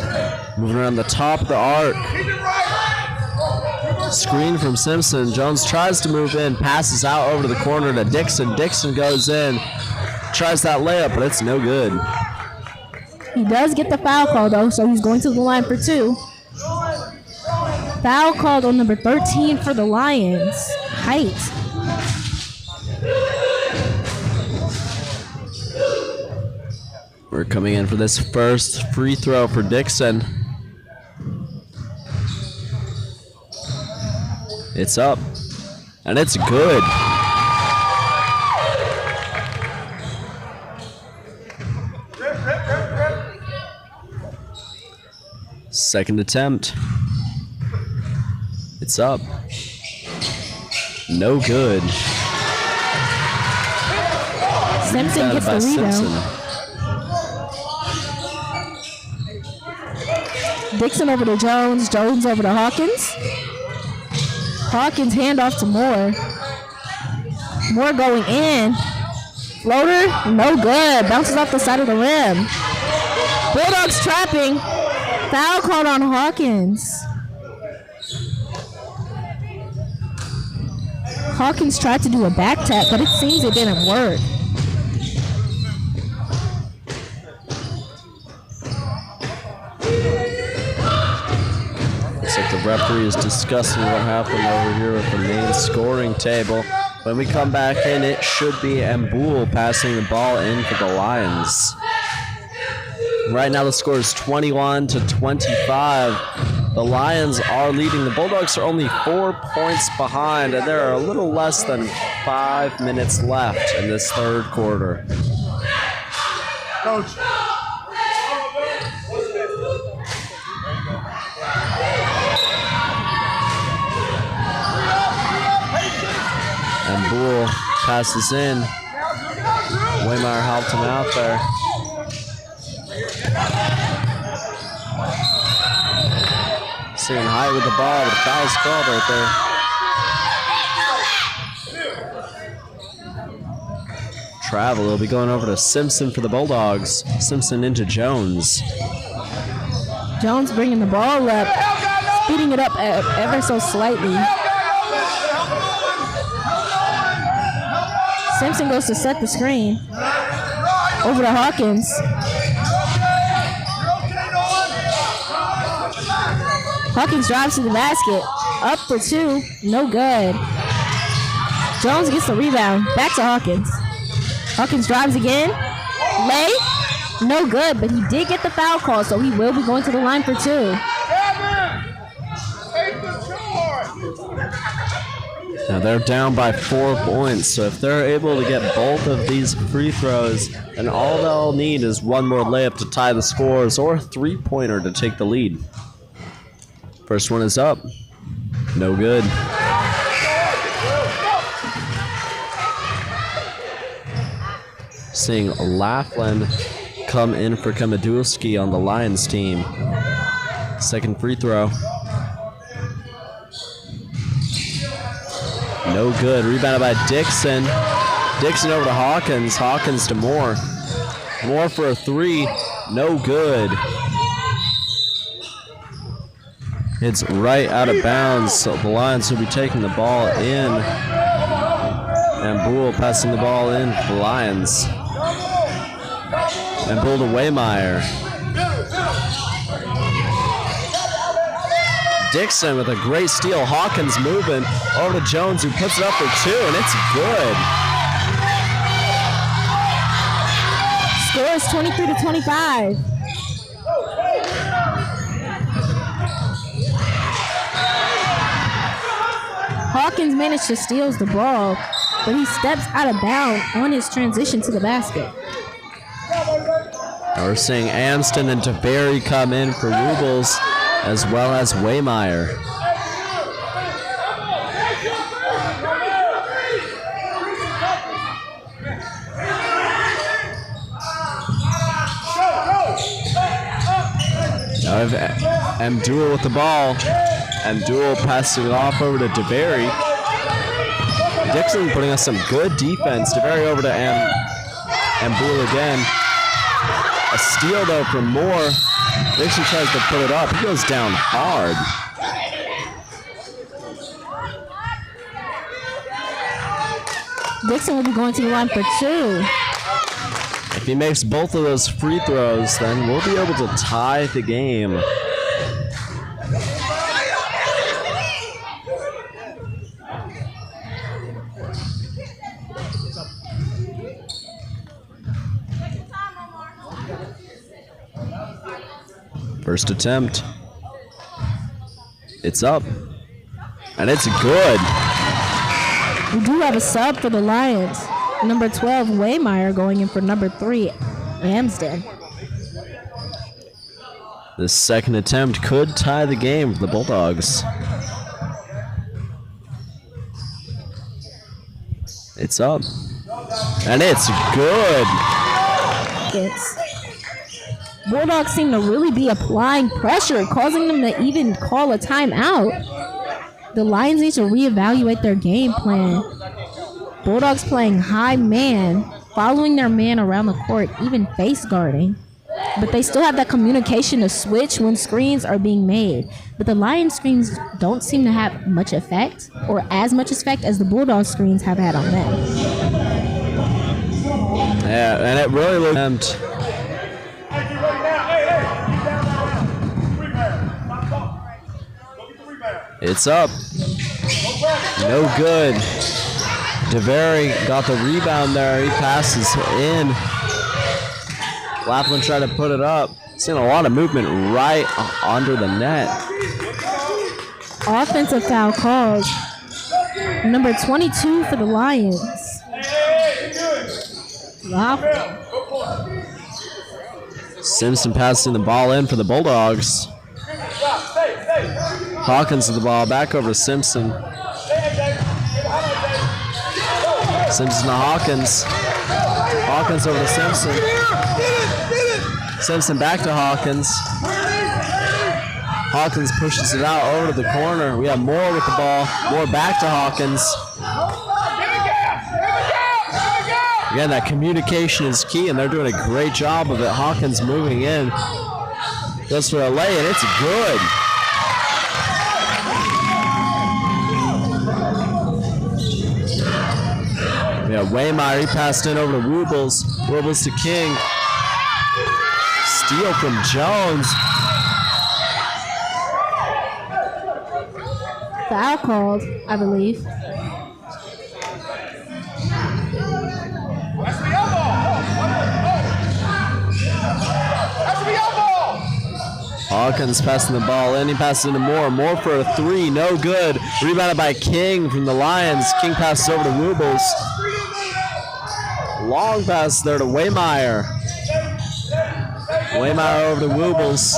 Moving around the top of the arc. Screen from Simpson. Jones tries to move in, passes out over to the corner to Dixon. Dixon goes in, tries that layup, but it's no good. He does get the foul call, though, so he's going to the line for two. Foul called on number 13 for the Lions. Height. We're coming in for this first free throw for Dixon. It's up, and it's good. Second attempt. It's up. No good. Simpson gets the rebound. Dixon over to Jones. Jones over to Hawkins. Hawkins handoff to Moore. Moore going in. Floater, no good. Bounces off the side of the rim. Bulldogs trapping. Foul called on Hawkins. Hawkins tried to do a back tap, but it seems it didn't work. Looks like the referee is discussing what happened over here with the main scoring table. When we come back in, it should be Amboul passing the ball in for the Lions. Right now the score is 21-25. The Lions are leading. The Bulldogs are only 4 points behind, and there are a little less than 5 minutes left in this third quarter. Coach. And Boole passes in. Waymire helped him out there. Staying high with the ball, but a foul's called right there. Travel will be going over to Simpson for the Bulldogs. Simpson into Jones. Jones bringing the ball up, speeding it up ever so slightly. Simpson goes to set the screen. Over to Hawkins. Hawkins drives to the basket. Up for two. No good. Jones gets the rebound. Back to Hawkins. Hawkins drives again. Lay. No good, but he did get the foul call, so he will be going to the line for two. Now they're down by 4 points, so if they're able to get both of these free throws, then all they'll need is one more layup to tie the scores or a three-pointer to take the lead. First one is up. No good. Seeing Laughlin come in for Kamadulski on the Lions team. Second free throw. No good. Rebounded by Dixon. Dixon over to Hawkins. Hawkins to Moore. Moore for a three. No good. It's right out of bounds, so the Lions will be taking the ball in. And Boole passing the ball in for the Lions. And Boole to Waymire. Dixon with a great steal. Hawkins moving over to Jones, who puts it up for two, and it's good. Score is 23-25. Hawkins managed to steal the ball, but he steps out of bounds on his transition to the basket. Now we're seeing Amston and Taveri come in for Rubles, as well as Waymire. Now we have Abdul with the ball. Abdul passing it off over to DeBerry. Dixon putting us some good defense. DeBerry over to Abdul again. A steal though from Moore. Dixon tries to put it up. He goes down hard. Dixon will be going to the line for two. If he makes both of those free throws, then we'll be able to tie the game. First attempt. It's up. And it's good. We do have a sub for the Lions. Number 12, Waymire, going in for number 3, Amsden. This second attempt could tie the game for the Bulldogs. It's up. And it's good. Bulldogs seem to really be applying pressure, causing them to even call a timeout. The Lions need to reevaluate their game plan. Bulldogs playing high man, following their man around the court, even face guarding. But they still have that communication to switch when screens are being made. But the Lions screens don't seem to have much effect, or as much effect as the Bulldogs screens have had on them. Yeah, and it really looked... It's up. No good. DeVary got the rebound there. He passes in. Laughlin tried to put it up. Seeing a lot of movement right under the net. Offensive foul calls. Number 22 for the Lions. Laughlin. Simpson passing the ball in for the Bulldogs. Hawkins with the ball back over to Simpson. Simpson to Hawkins. Hawkins over to Simpson. Simpson back to Hawkins. Hawkins pushes it out over to the corner. We have Moore with the ball. Moore back to Hawkins. Again, that communication is key, and they're doing a great job of it. Hawkins moving in. Goes for a lay, and it's good. Yeah, Waymeyer, he passed in over to Woobles. Woobles to King. Steal from Jones. Foul called, I believe. Hawkins passing the ball in. He passes into Moore. Moore for a three. No good. Rebounded by King from the Lions. King passes over to Woobles. Long pass there to Waymeyer. Waymeyer over to Woobles.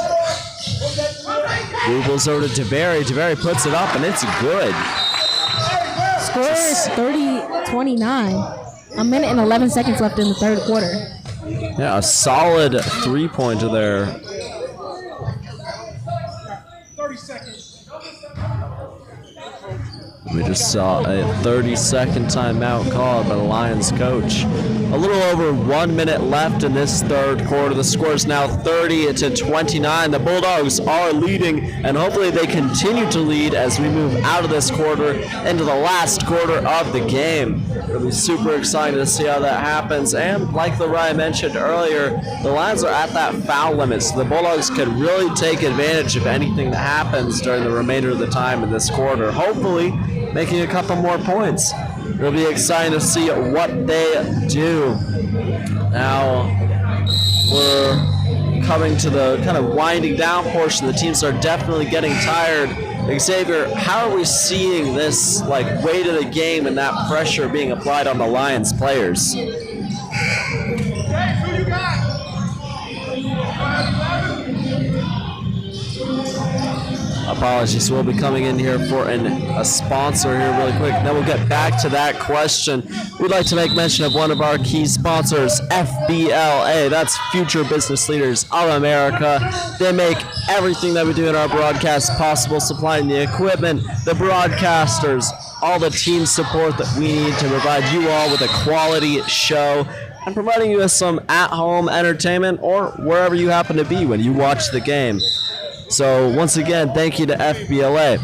Woobles over to DeBerry. DeBerry puts it up, and it's good. Score is 30-29. A minute and 11 seconds left in the third quarter. Yeah, a solid three-pointer there. 30 seconds. We just saw a 30-second timeout called by the Lions coach. A little over 1 minute left in this third quarter. The score is now 30-29. The Bulldogs are leading, and hopefully they continue to lead as we move out of this quarter into the last quarter of the game. It'll be super exciting to see how that happens. And like Ryan mentioned earlier, the Lions are at that foul limit, so the Bulldogs could really take advantage of anything that happens during the remainder of the time in this quarter. Hopefully, making a couple more points. It'll be exciting to see what they do. Now, we're coming to the kind of winding down portion. The teams are definitely getting tired. Xavier, how are we seeing this weight of the game and that pressure being applied on the Lions players? Apologies, we'll be coming in here for a sponsor here really quick. Then we'll get back to that question. We'd like to make mention of one of our key sponsors, FBLA. That's Future Business Leaders of America. They make everything that we do in our broadcast possible, supplying the equipment, the broadcasters, all the team support that we need to provide you all with a quality show and providing you with some at-home entertainment or wherever you happen to be when you watch the game. So once again, thank you to FBLA.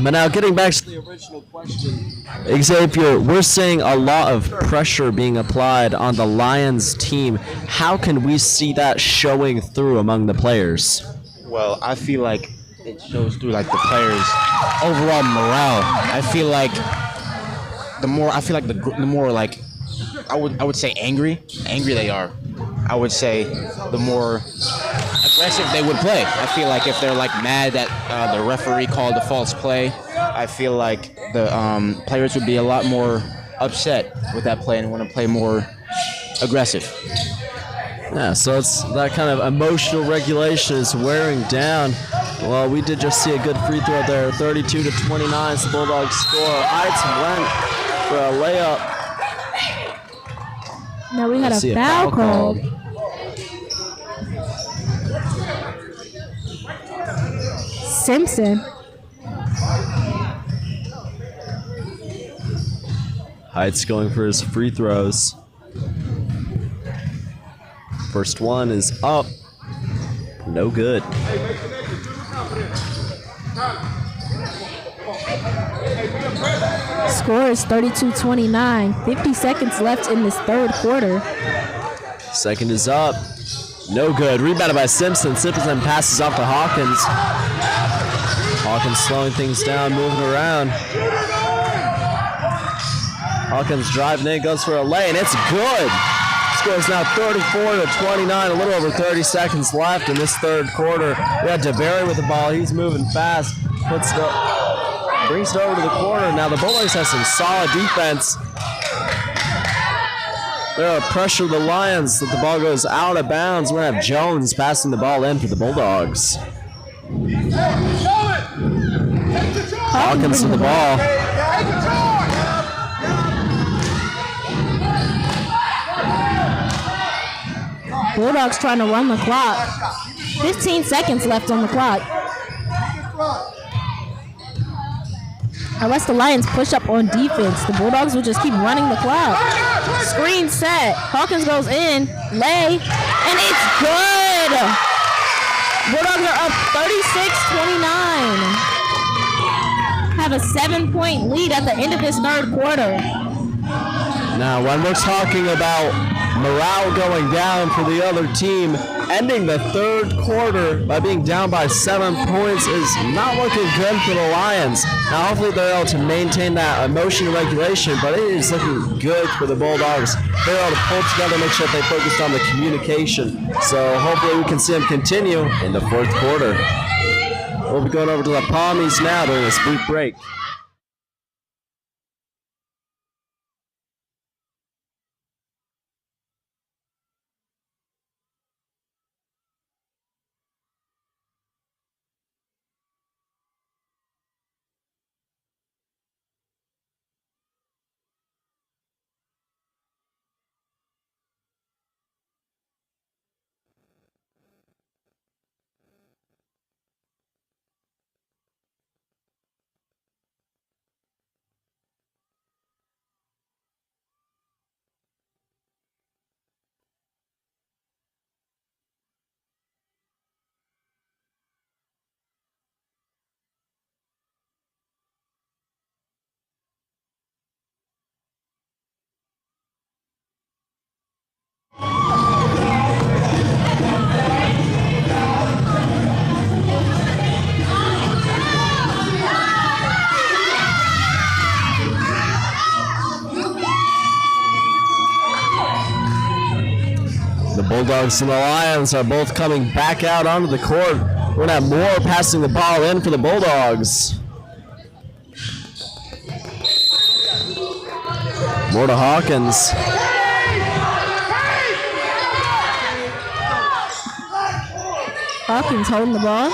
But now getting back to the original question, Xavier, we're seeing a lot of pressure being applied on the Lions team. How can we see that showing through among the players? Well, I feel like it shows through the players' overall morale. I feel like the more I would say angry they are. I would say the more aggressive they would play. I feel like if they're mad that the referee called a false play, I feel like the players would be a lot more upset with that play and want to play more aggressive. Yeah, so it's that kind of emotional regulation is wearing down. Well, we did just see a good free throw there, 32-29. The Bulldogs score. Heights went for a layup. Now we had a foul called. Simpson. Heights going for his free throws. First one is up. No good. Score is 32-29. 50 seconds left in this third quarter. Second is up. No good. Rebounded by Simpson. Simpson passes off to Hawkins. Hawkins slowing things down, moving around. Hawkins driving in, goes for a lay, and it's good. Score is now 34-29. A little over 30 seconds left in this third quarter. We got DeBerry with the ball. He's moving fast. Puts it up, brings it over to the corner. Now the Bulldogs have some solid defense. They're going to pressure the Lions that the ball goes out of bounds. We're going to have Jones passing the ball in for the Bulldogs. Hawkins to the ball. Bulldogs trying to run the clock. 15 seconds left on the clock. Unless the Lions push up on defense, the Bulldogs will just keep running the clock. Screen set. Hawkins goes in. Lay. And it's good. Bulldogs are up 36-29. Have a 7-point lead at the end of this third quarter. Now, when we're talking about morale going down for the other team, ending the third quarter by being down by 7 points is not looking good for the Lions. Now, hopefully they're able to maintain that emotion and regulation, but it is looking good for the Bulldogs. They're able to pull together, make sure that they focused on the communication. So hopefully we can see them continue in the fourth quarter. We'll be going over to the Palmies now during this brief break. The Bulldogs and the Lions are both coming back out onto the court. We're going to have Moore passing the ball in for the Bulldogs. More to Hawkins. Hawkins holding the ball.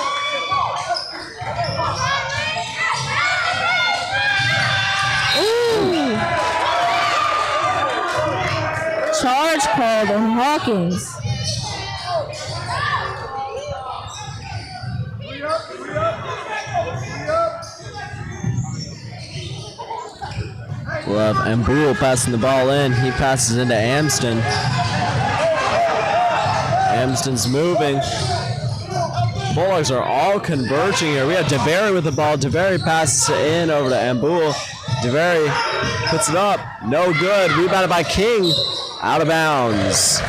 Ooh. Charge called on Hawkins. We'll have Mbuel passing the ball in. He passes into Amston. Amston's moving. Bulldogs are all converging here. We have DeVary with the ball. DeVary passes it in over to Mbuel. DeVary puts it up. No good. Rebounded by King. Out of bounds.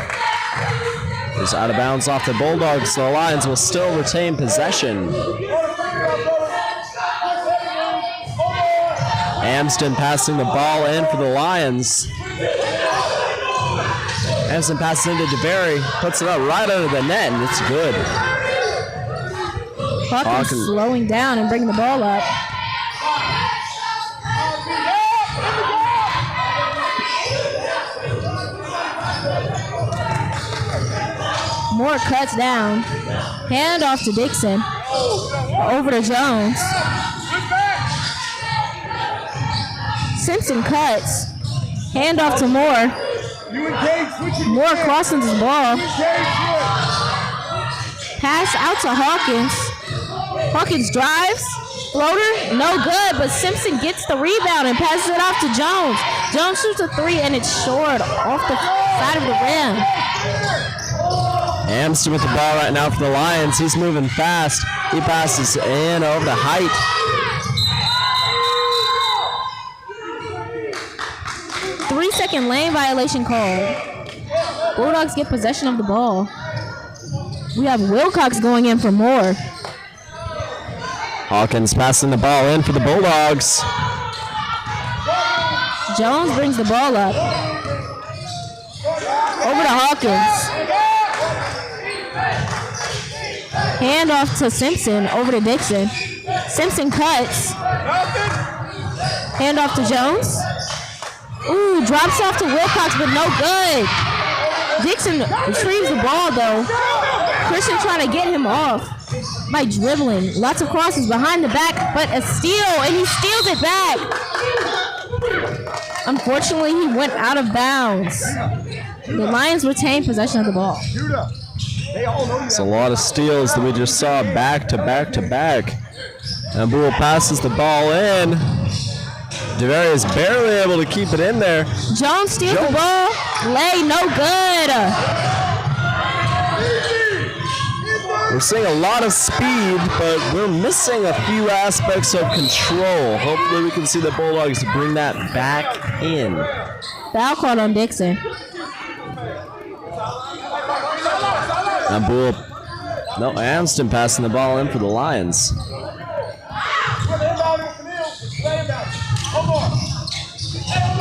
It's out of bounds off the Bulldogs, so the Lions will still retain possession. Amston passing the ball in for the Lions. Amston passes into DeVary, puts it up right under the net, and it's good. Hawkins slowing down and bringing the ball up. Moore cuts down. Hand off to Dixon. Over to Jones. Simpson cuts. Hand off to Moore. Moore crossing his ball. Pass out to Hawkins. Hawkins drives. Floater, no good, but Simpson gets the rebound and passes it off to Jones. Jones shoots a three and it's short off the side of the rim. Amston with the ball right now for the Lions. He's moving fast. He passes in over to Height. Three-second lane violation called. Bulldogs get possession of the ball. We have Wilcox going in for Moore. Hawkins passing the ball in for the Bulldogs. Jones brings the ball up. Over to Hawkins. Hand off to Simpson, over to Dixon. Simpson cuts. Hand off to Jones. Ooh, drops off to Wilcox, but no good. Dixon retrieves the ball, though. Christian trying to get him off by dribbling. Lots of crosses behind the back, but a steal, and he steals it back. Unfortunately, he went out of bounds. The Lions retain possession of the ball. It's a lot of steals that we just saw back to back to back. And Boole passes the ball in. DeVary is barely able to keep it in there. Jones steals the ball. Lay, no good. We're seeing a lot of speed, but we're missing a few aspects of control. Hopefully we can see the Bulldogs bring that back in. Foul called on Dixon. And Boole, no, Amston passing the ball in for the Lions.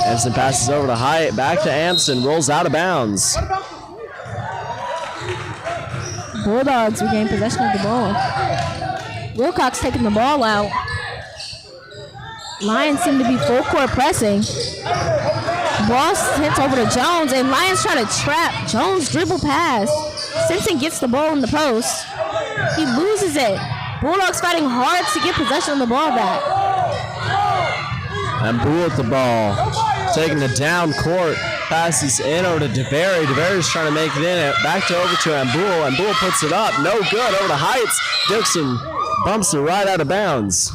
Amston passes over to Hyatt, back to Amston, rolls out of bounds. Bulldogs regain possession of the ball. Wilcox taking the ball out. Lions seem to be full court pressing. Ball sent over to Jones, and Lions try to trap. Jones dribble pass. Simpson gets the ball in the post. He loses it. Bulldogs fighting hard to get possession of the ball back. And Boole with the ball, taking the down court, passes in over to DeVary. DeVary's trying to make it in, back to over to Amboul. Amboul puts it up, no good, over to Heights. Dixon bumps it right out of bounds.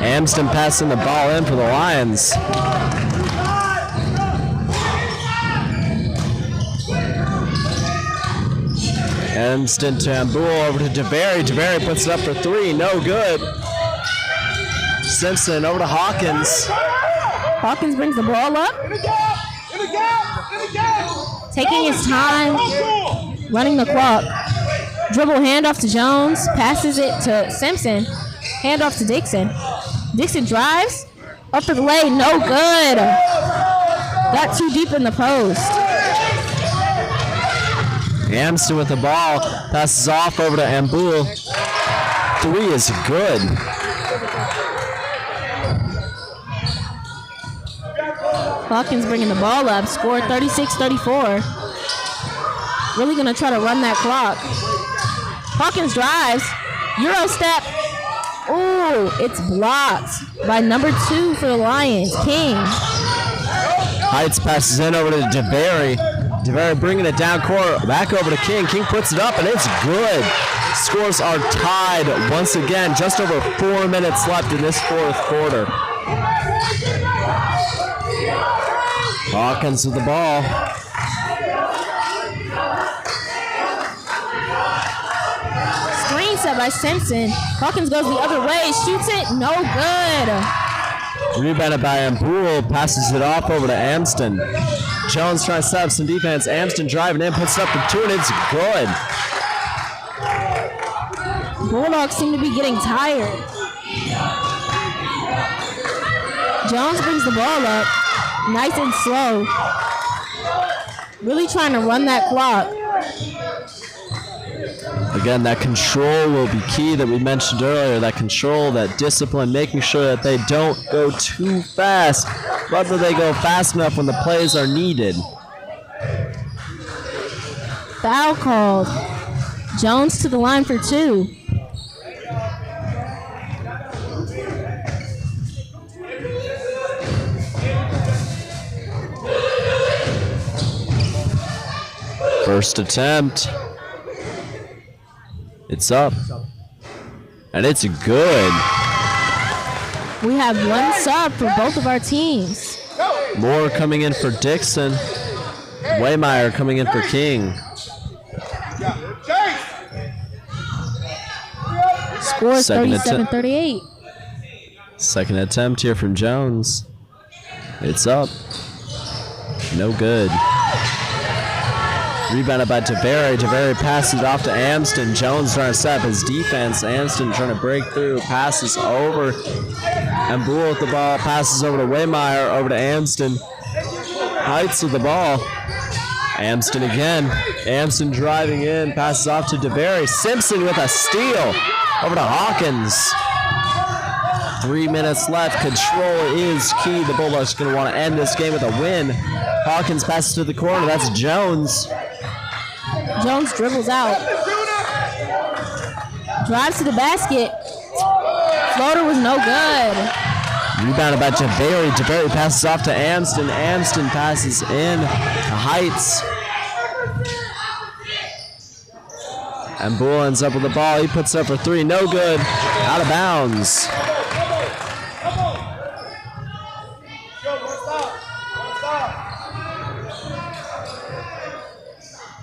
Amston passing the ball in for the Lions. Amston to Amboul, over to DeVary. DeVary puts it up for three, no good. Simpson over to Hawkins. Hawkins brings the ball up. Taking his time, running the clock. Dribble handoff to Jones, passes it to Simpson. Handoff to Dixon. Dixon drives, up for the lay, no good. Got too deep in the post. Amston with the ball, passes off over to Amboul. Three is good. Hawkins bringing the ball up, score 36-34. Really gonna try to run that clock. Hawkins drives, Euro step. Ooh, it's blocked by number 2 for the Lions, King. Heights passes in over to DeVary. DeVary bringing it down court, back over to King. King puts it up, and it's good. Scores are tied once again. Just over 4 minutes left in this fourth quarter. Hawkins with the ball. Screen set by Simpson. Hawkins goes the other way, shoots it, no good. Rebounded by Amboul, passes it off over to Amston. Jones trying to set up some defense. Amston driving in, puts it up for 2, and it's good. Bulldogs seem to be getting tired. Jones brings the ball up, nice and slow. Really trying to run that clock. Again, that control will be key that we mentioned earlier. That control, that discipline, making sure that they don't go too fast, but that they go fast enough when the plays are needed. Foul called. Jones to the line for 2. First attempt. It's up. And it's good. We have one sub for both of our teams. Moore coming in for Dixon. Waymeyer coming in for King. Score 37-38. Second attempt here from Jones. It's up. No good. Rebounded by DeVary. DeVary passes it off to Amston. Jones trying to set up his defense. Amston trying to break through. Passes over. Amboul with the ball. Passes over to Waymeyer. Over to Amston. Heights with the ball. Amston again. Amston driving in. Passes off to DeVary. Simpson with a steal. Over to Hawkins. 3 minutes left. Control is key. The Bulldogs are going to want to end this game with a win. Hawkins passes to the corner. That's Jones. Jones dribbles out. Drives to the basket. Floater was no good. Rebounded by Javeri. Javeri passes off to Amston. Amston passes in to Heights. And Bull ends up with the ball. He puts it up for three. No good. Out of bounds.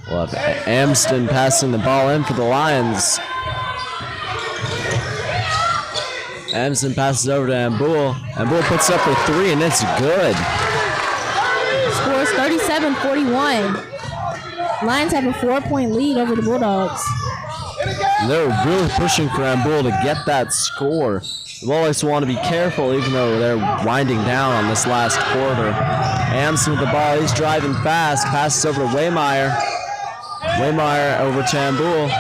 We'll have Amston passing the ball in for the Lions. Amston passes over to Ambul. Ambul puts it up for three, and it's good. Scores 37-41. Lions have a 4-point lead over the Bulldogs. They're really pushing for Ambul to get that score. The Bulldogs want to be careful, even though they're winding down on this last quarter. Amston with the ball. He's driving fast. Passes over to Waymeyer. Waymeyer over to Ambul.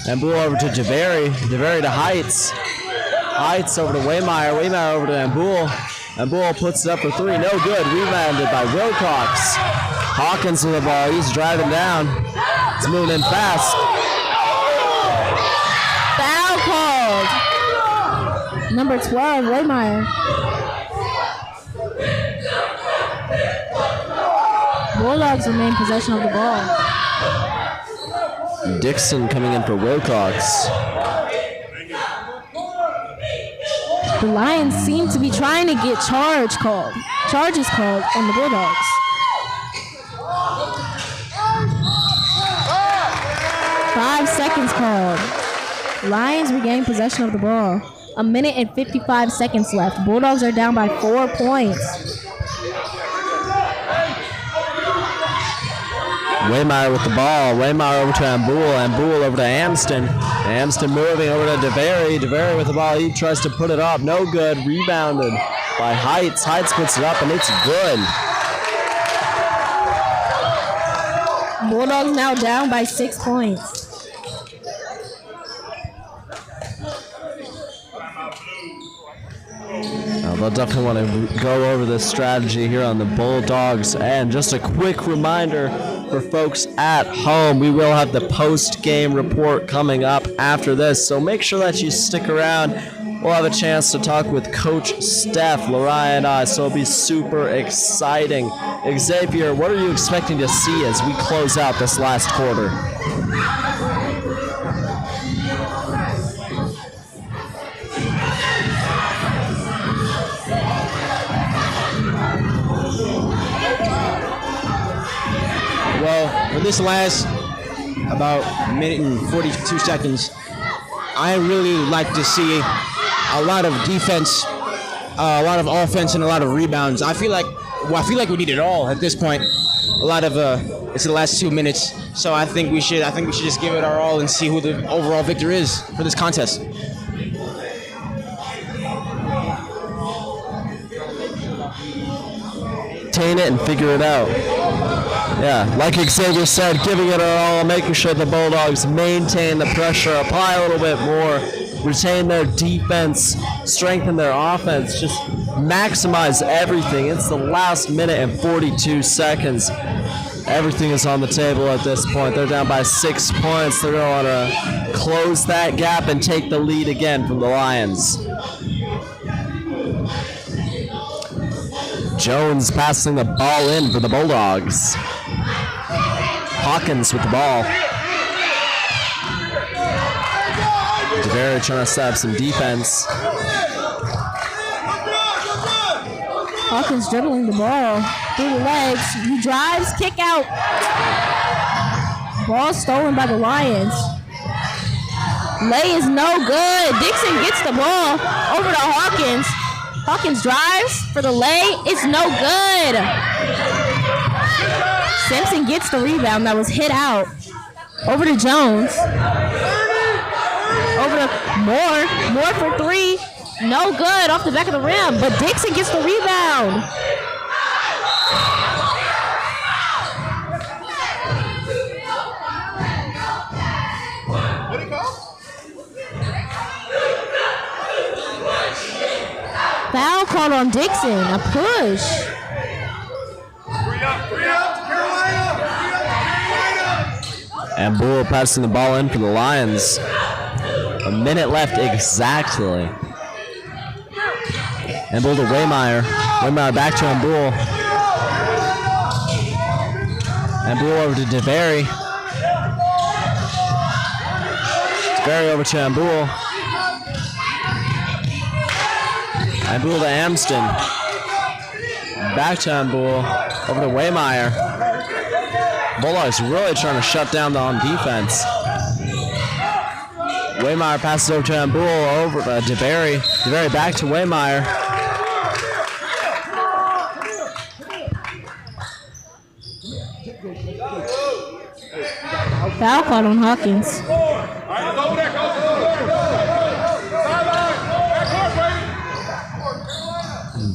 Ambul over to Javeri. Javeri to Heights. Heights over to Waymeyer. Waymeyer over to Ambul. Ambul puts it up for three. No good. Rebounded by Wilcox. Hawkins with the ball. He's driving down. He's moving in fast. Foul called. Number 12, Waymeyer. Bulldogs remain possession of the ball. Dixon coming in for Wilcox. The Lions seem to be trying to get charges called on the Bulldogs. Five seconds called. Lions regain possession of the ball. 1 minute and 55 seconds left. Bulldogs are down by 4 points. Waymeyer with the ball. Waymeyer over to Ambul. Ambul over to Amston. Amston moving over to DeVary. DeVary with the ball. He tries to put it up. No good. Rebounded by Heights. Heights puts it up, and it's good. Bulldogs now down by 6 points. They'll definitely want to go over this strategy here on the Bulldogs. And just a quick reminder for folks at home, we will have the post-game report coming up after this, so make sure that you stick around. We'll have a chance to talk with Coach Steph, Lariah, and I, so it'll be super exciting. Xavier, what are you expecting to see as we close out this last quarter? Well, for this last about minute and 42 seconds, I really like to see a lot of defense, a lot of offense, and a lot of rebounds. I feel like we need it all at this point. A lot of it's the last 2 minutes, so I think we should just give it our all and see who the overall victor is for this contest. Obtain it and figure it out. Yeah, like Xavier said, giving it our all, making sure the Bulldogs maintain the pressure, apply a little bit more, retain their defense, strengthen their offense, just maximize everything. It's the last minute and 42 seconds. Everything is on the table at this point. They're down by 6 points. They're going to want to close that gap and take the lead again from the Lions. Jones passing the ball in for the Bulldogs. Hawkins with the ball. DeVary trying to set up some defense. Hawkins dribbling the ball through the legs. He drives, kick out. Ball stolen by the Lions. Lay is no good. Dixon gets the ball over to Hawkins. Hawkins drives for the lay. It's no good. Simpson gets the rebound that was hit out. Over to Jones. Over to Moore. Moore for three. No good off the back of the rim, but Dixon gets the rebound. Foul called on Dixon, a push. And Bull passing the ball in for the Lions. A minute left exactly. And Bull to Waymeyer. Waymeyer back to Bull. And Bull over to DeBerry. DeBerry over to Ambul. Ambul to Amston. Back to Ambul. Over to Waymeyer. Bulldogs really trying to shut down on defense. Waymeyer passes over to Ambul, over to DeBerry. DeBerry back to Waymeyer. Foul called on Hawkins.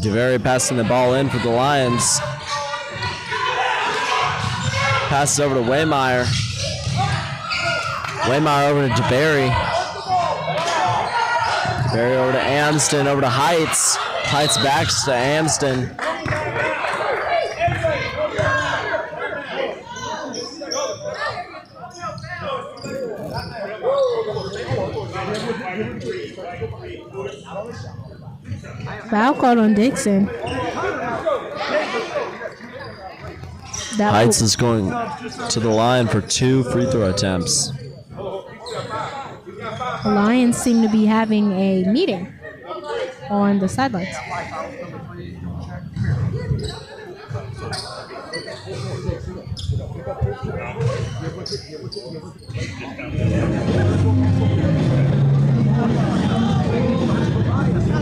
DeBerry passing the ball in for the Lions. Passes over to Waymeyer. Waymeyer over to DeBerry. DeBerry over to Amston, over to Heights. Heights back to Amston. Foul called on Dixon. Heights is going to the line for 2 free throw attempts. The Lions seem to be having a meeting on the sidelines.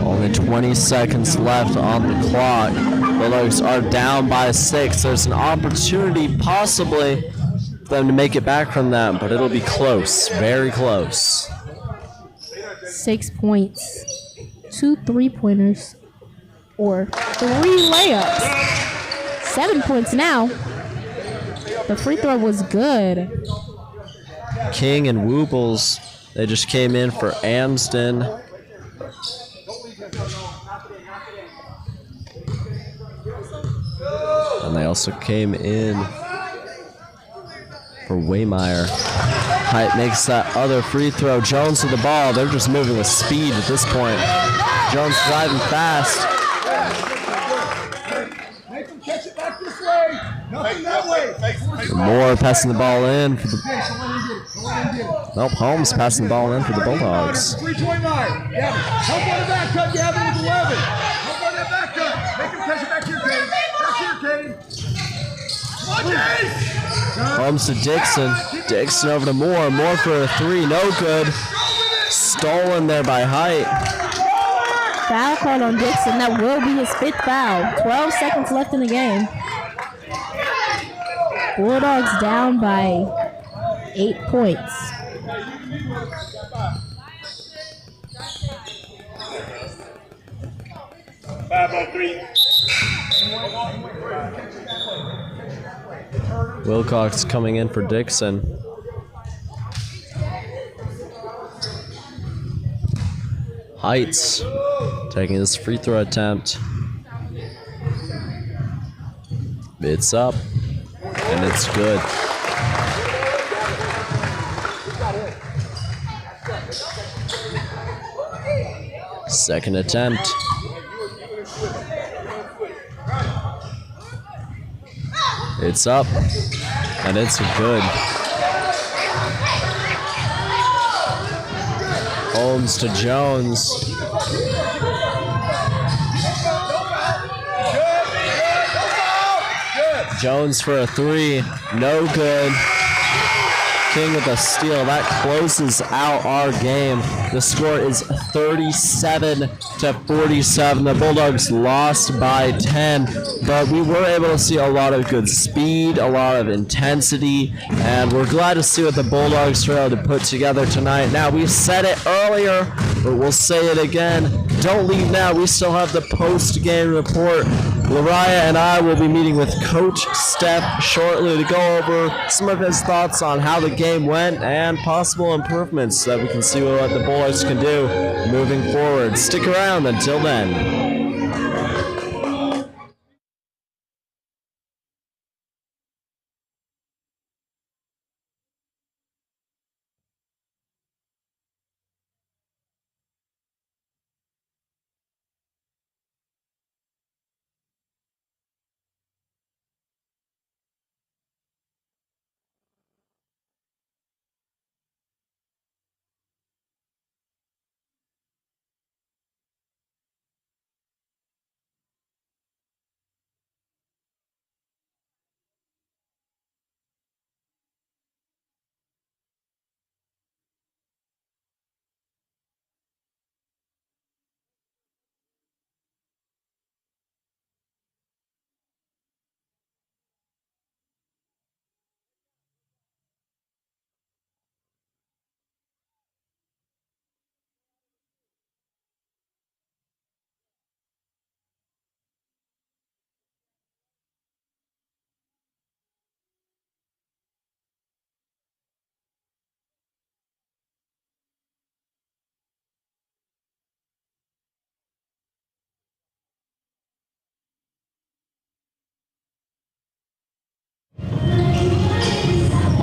Only 20 seconds left on the clock. Bulldogs are down by 6. There's an opportunity possibly for them to make it back from that, but it'll be close, very close. 6 points, 2 3-pointers, or 3 layups. 7 points now. The free throw was good. King and Woobles, they just came in for Amston. And they also came in for Waymeyer. Height makes that other free throw. Jones to the ball. They're just moving with speed at this point. Jones driving fast. Make them catch it back this way. Nothing that way. Moore passing the ball in for the... Nope, Holmes passing the ball in for the Bulldogs. Help on the back cut, Gavin, with 11. Help on that back cut. Make them catch it back here, Kane. Back here, Kane. Come on, Kane. Holmes to Dixon. Dixon over to Moore. Moore for a 3. No good. Stolen there by Height. Foul called on Dixon. That will be his 5th foul. 12 seconds left in the game. Bulldogs down by 8 points. Wilcox coming in for Dixon. Heights taking this free throw attempt. It's up, and it's good. Second attempt. It's up, and it's good. Holmes to Jones. Jones for a 3, no good. King with a steal. That closes out our game. The score is 37-47. The Bulldogs lost by 10, but we were able to see a lot of good speed, a lot of intensity, and we're glad to see what the Bulldogs were able to put together tonight. Now, we said it earlier, but we'll say it again. Don't leave now. We still have the post-game report. Lariah and I will be meeting with Coach Steph shortly to go over some of his thoughts on how the game went and possible improvements so that we can see what the Bulldogs can do moving forward. Stick around until then.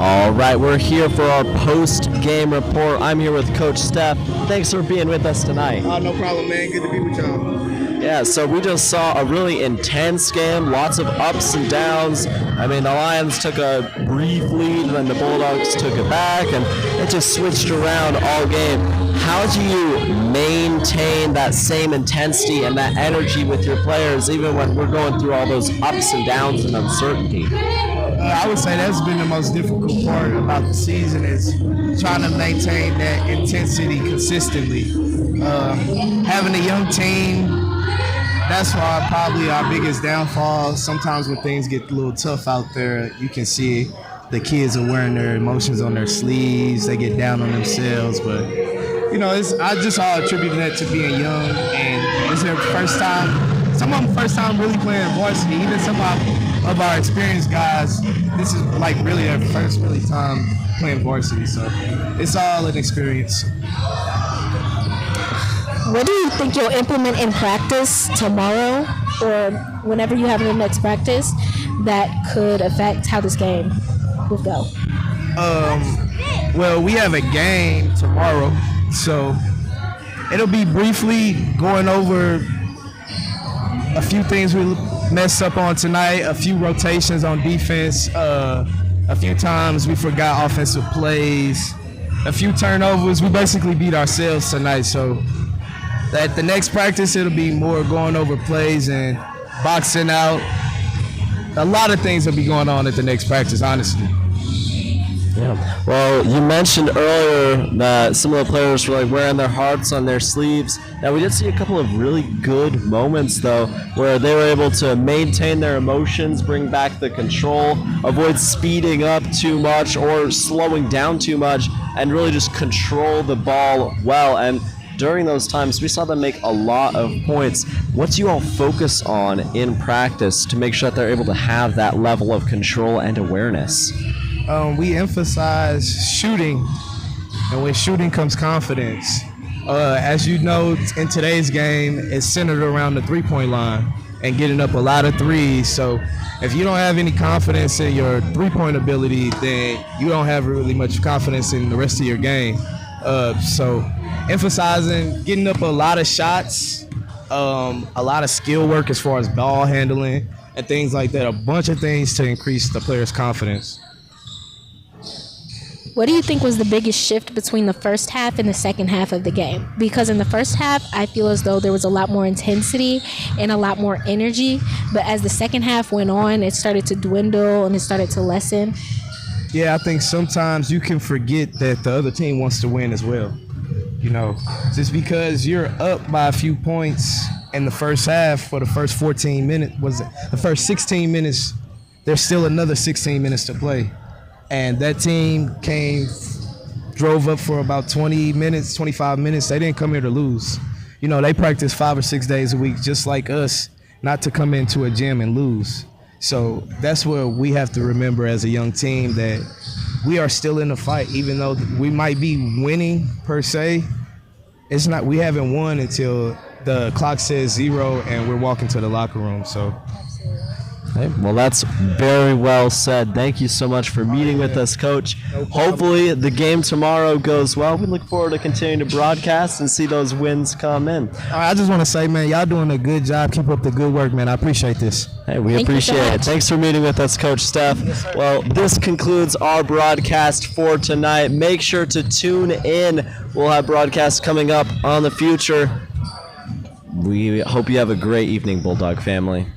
All right, we're here for our post-game report. I'm here with Coach Steph. Thanks for being with us tonight. No problem, man. Good to be with y'all. Yeah, so we just saw a really intense game, lots of ups and downs. I mean, the Lions took a brief lead, and then the Bulldogs took it back, and it just switched around all game. How do you maintain that same intensity and that energy with your players, even when we're going through all those ups and downs and uncertainty? I would say that's been the most difficult part about the season is trying to maintain that intensity consistently. Having a young team, that's why probably our biggest downfall. Sometimes when things get a little tough out there, you can see the kids are wearing their emotions on their sleeves. They get down on themselves, but I just all attribute that to being young, and it's their first time. Some of them first time really playing varsity. Even some of our experienced guys, this is like really their first really time playing varsity. So it's all an experience. What do you think you'll implement in practice tomorrow or whenever you have your next practice that could affect how this game will go? Well, we have a game tomorrow, so it'll be briefly going over a few things we messed up on tonight, a few rotations on defense, a few times we forgot offensive plays, a few turnovers. We basically beat ourselves tonight, so at the next practice, it'll be more going over plays and boxing out. A lot of things will be going on at the next practice, honestly. Yeah. Well, you mentioned earlier that some of the players were wearing their hearts on their sleeves. Now, we did see a couple of really good moments, though, where they were able to maintain their emotions, bring back the control, avoid speeding up too much or slowing down too much, and really just control the ball well. And during those times, we saw them make a lot of points. What do you all focus on in practice to make sure that they're able to have that level of control and awareness? We emphasize shooting, and with shooting comes confidence. As you know, in today's game, it's centered around the three-point line and getting up a lot of threes. So if you don't have any confidence in your three-point ability, then you don't have really much confidence in the rest of your game. So emphasizing getting up a lot of shots, a lot of skill work as far as ball handling and things like that, a bunch of things to increase the player's confidence. What do you think was the biggest shift between the first half and the second half of the game? Because in the first half, I feel as though there was a lot more intensity and a lot more energy. But as the second half went on, it started to dwindle and it started to lessen. Yeah, I think sometimes you can forget that the other team wants to win as well. Just because you're up by a few points in the first half for the first 14 minutes, the first 16 minutes, there's still another 16 minutes to play. And that team drove up for about 20 minutes, 25 minutes. They didn't come here to lose. They practice 5 or 6 days a week, just like us, not to come into a gym and lose. So that's what we have to remember as a young team, that we are still in the fight, even though we might be winning per se. It's not. We haven't won until the clock says 0 and we're walking to the locker room. So. Okay, well, that's very well said. Thank you so much for meeting with us, Coach. Hopefully the game tomorrow goes well. We look forward to continuing to broadcast and see those wins come in. I just want to say, man, y'all doing a good job. Keep up the good work, man. I appreciate this. Hey, we appreciate it. Thanks for meeting with us, Coach Steph. Yes, well, this concludes our broadcast for tonight. Make sure to tune in. We'll have broadcasts coming up on the future. We hope you have a great evening, Bulldog family.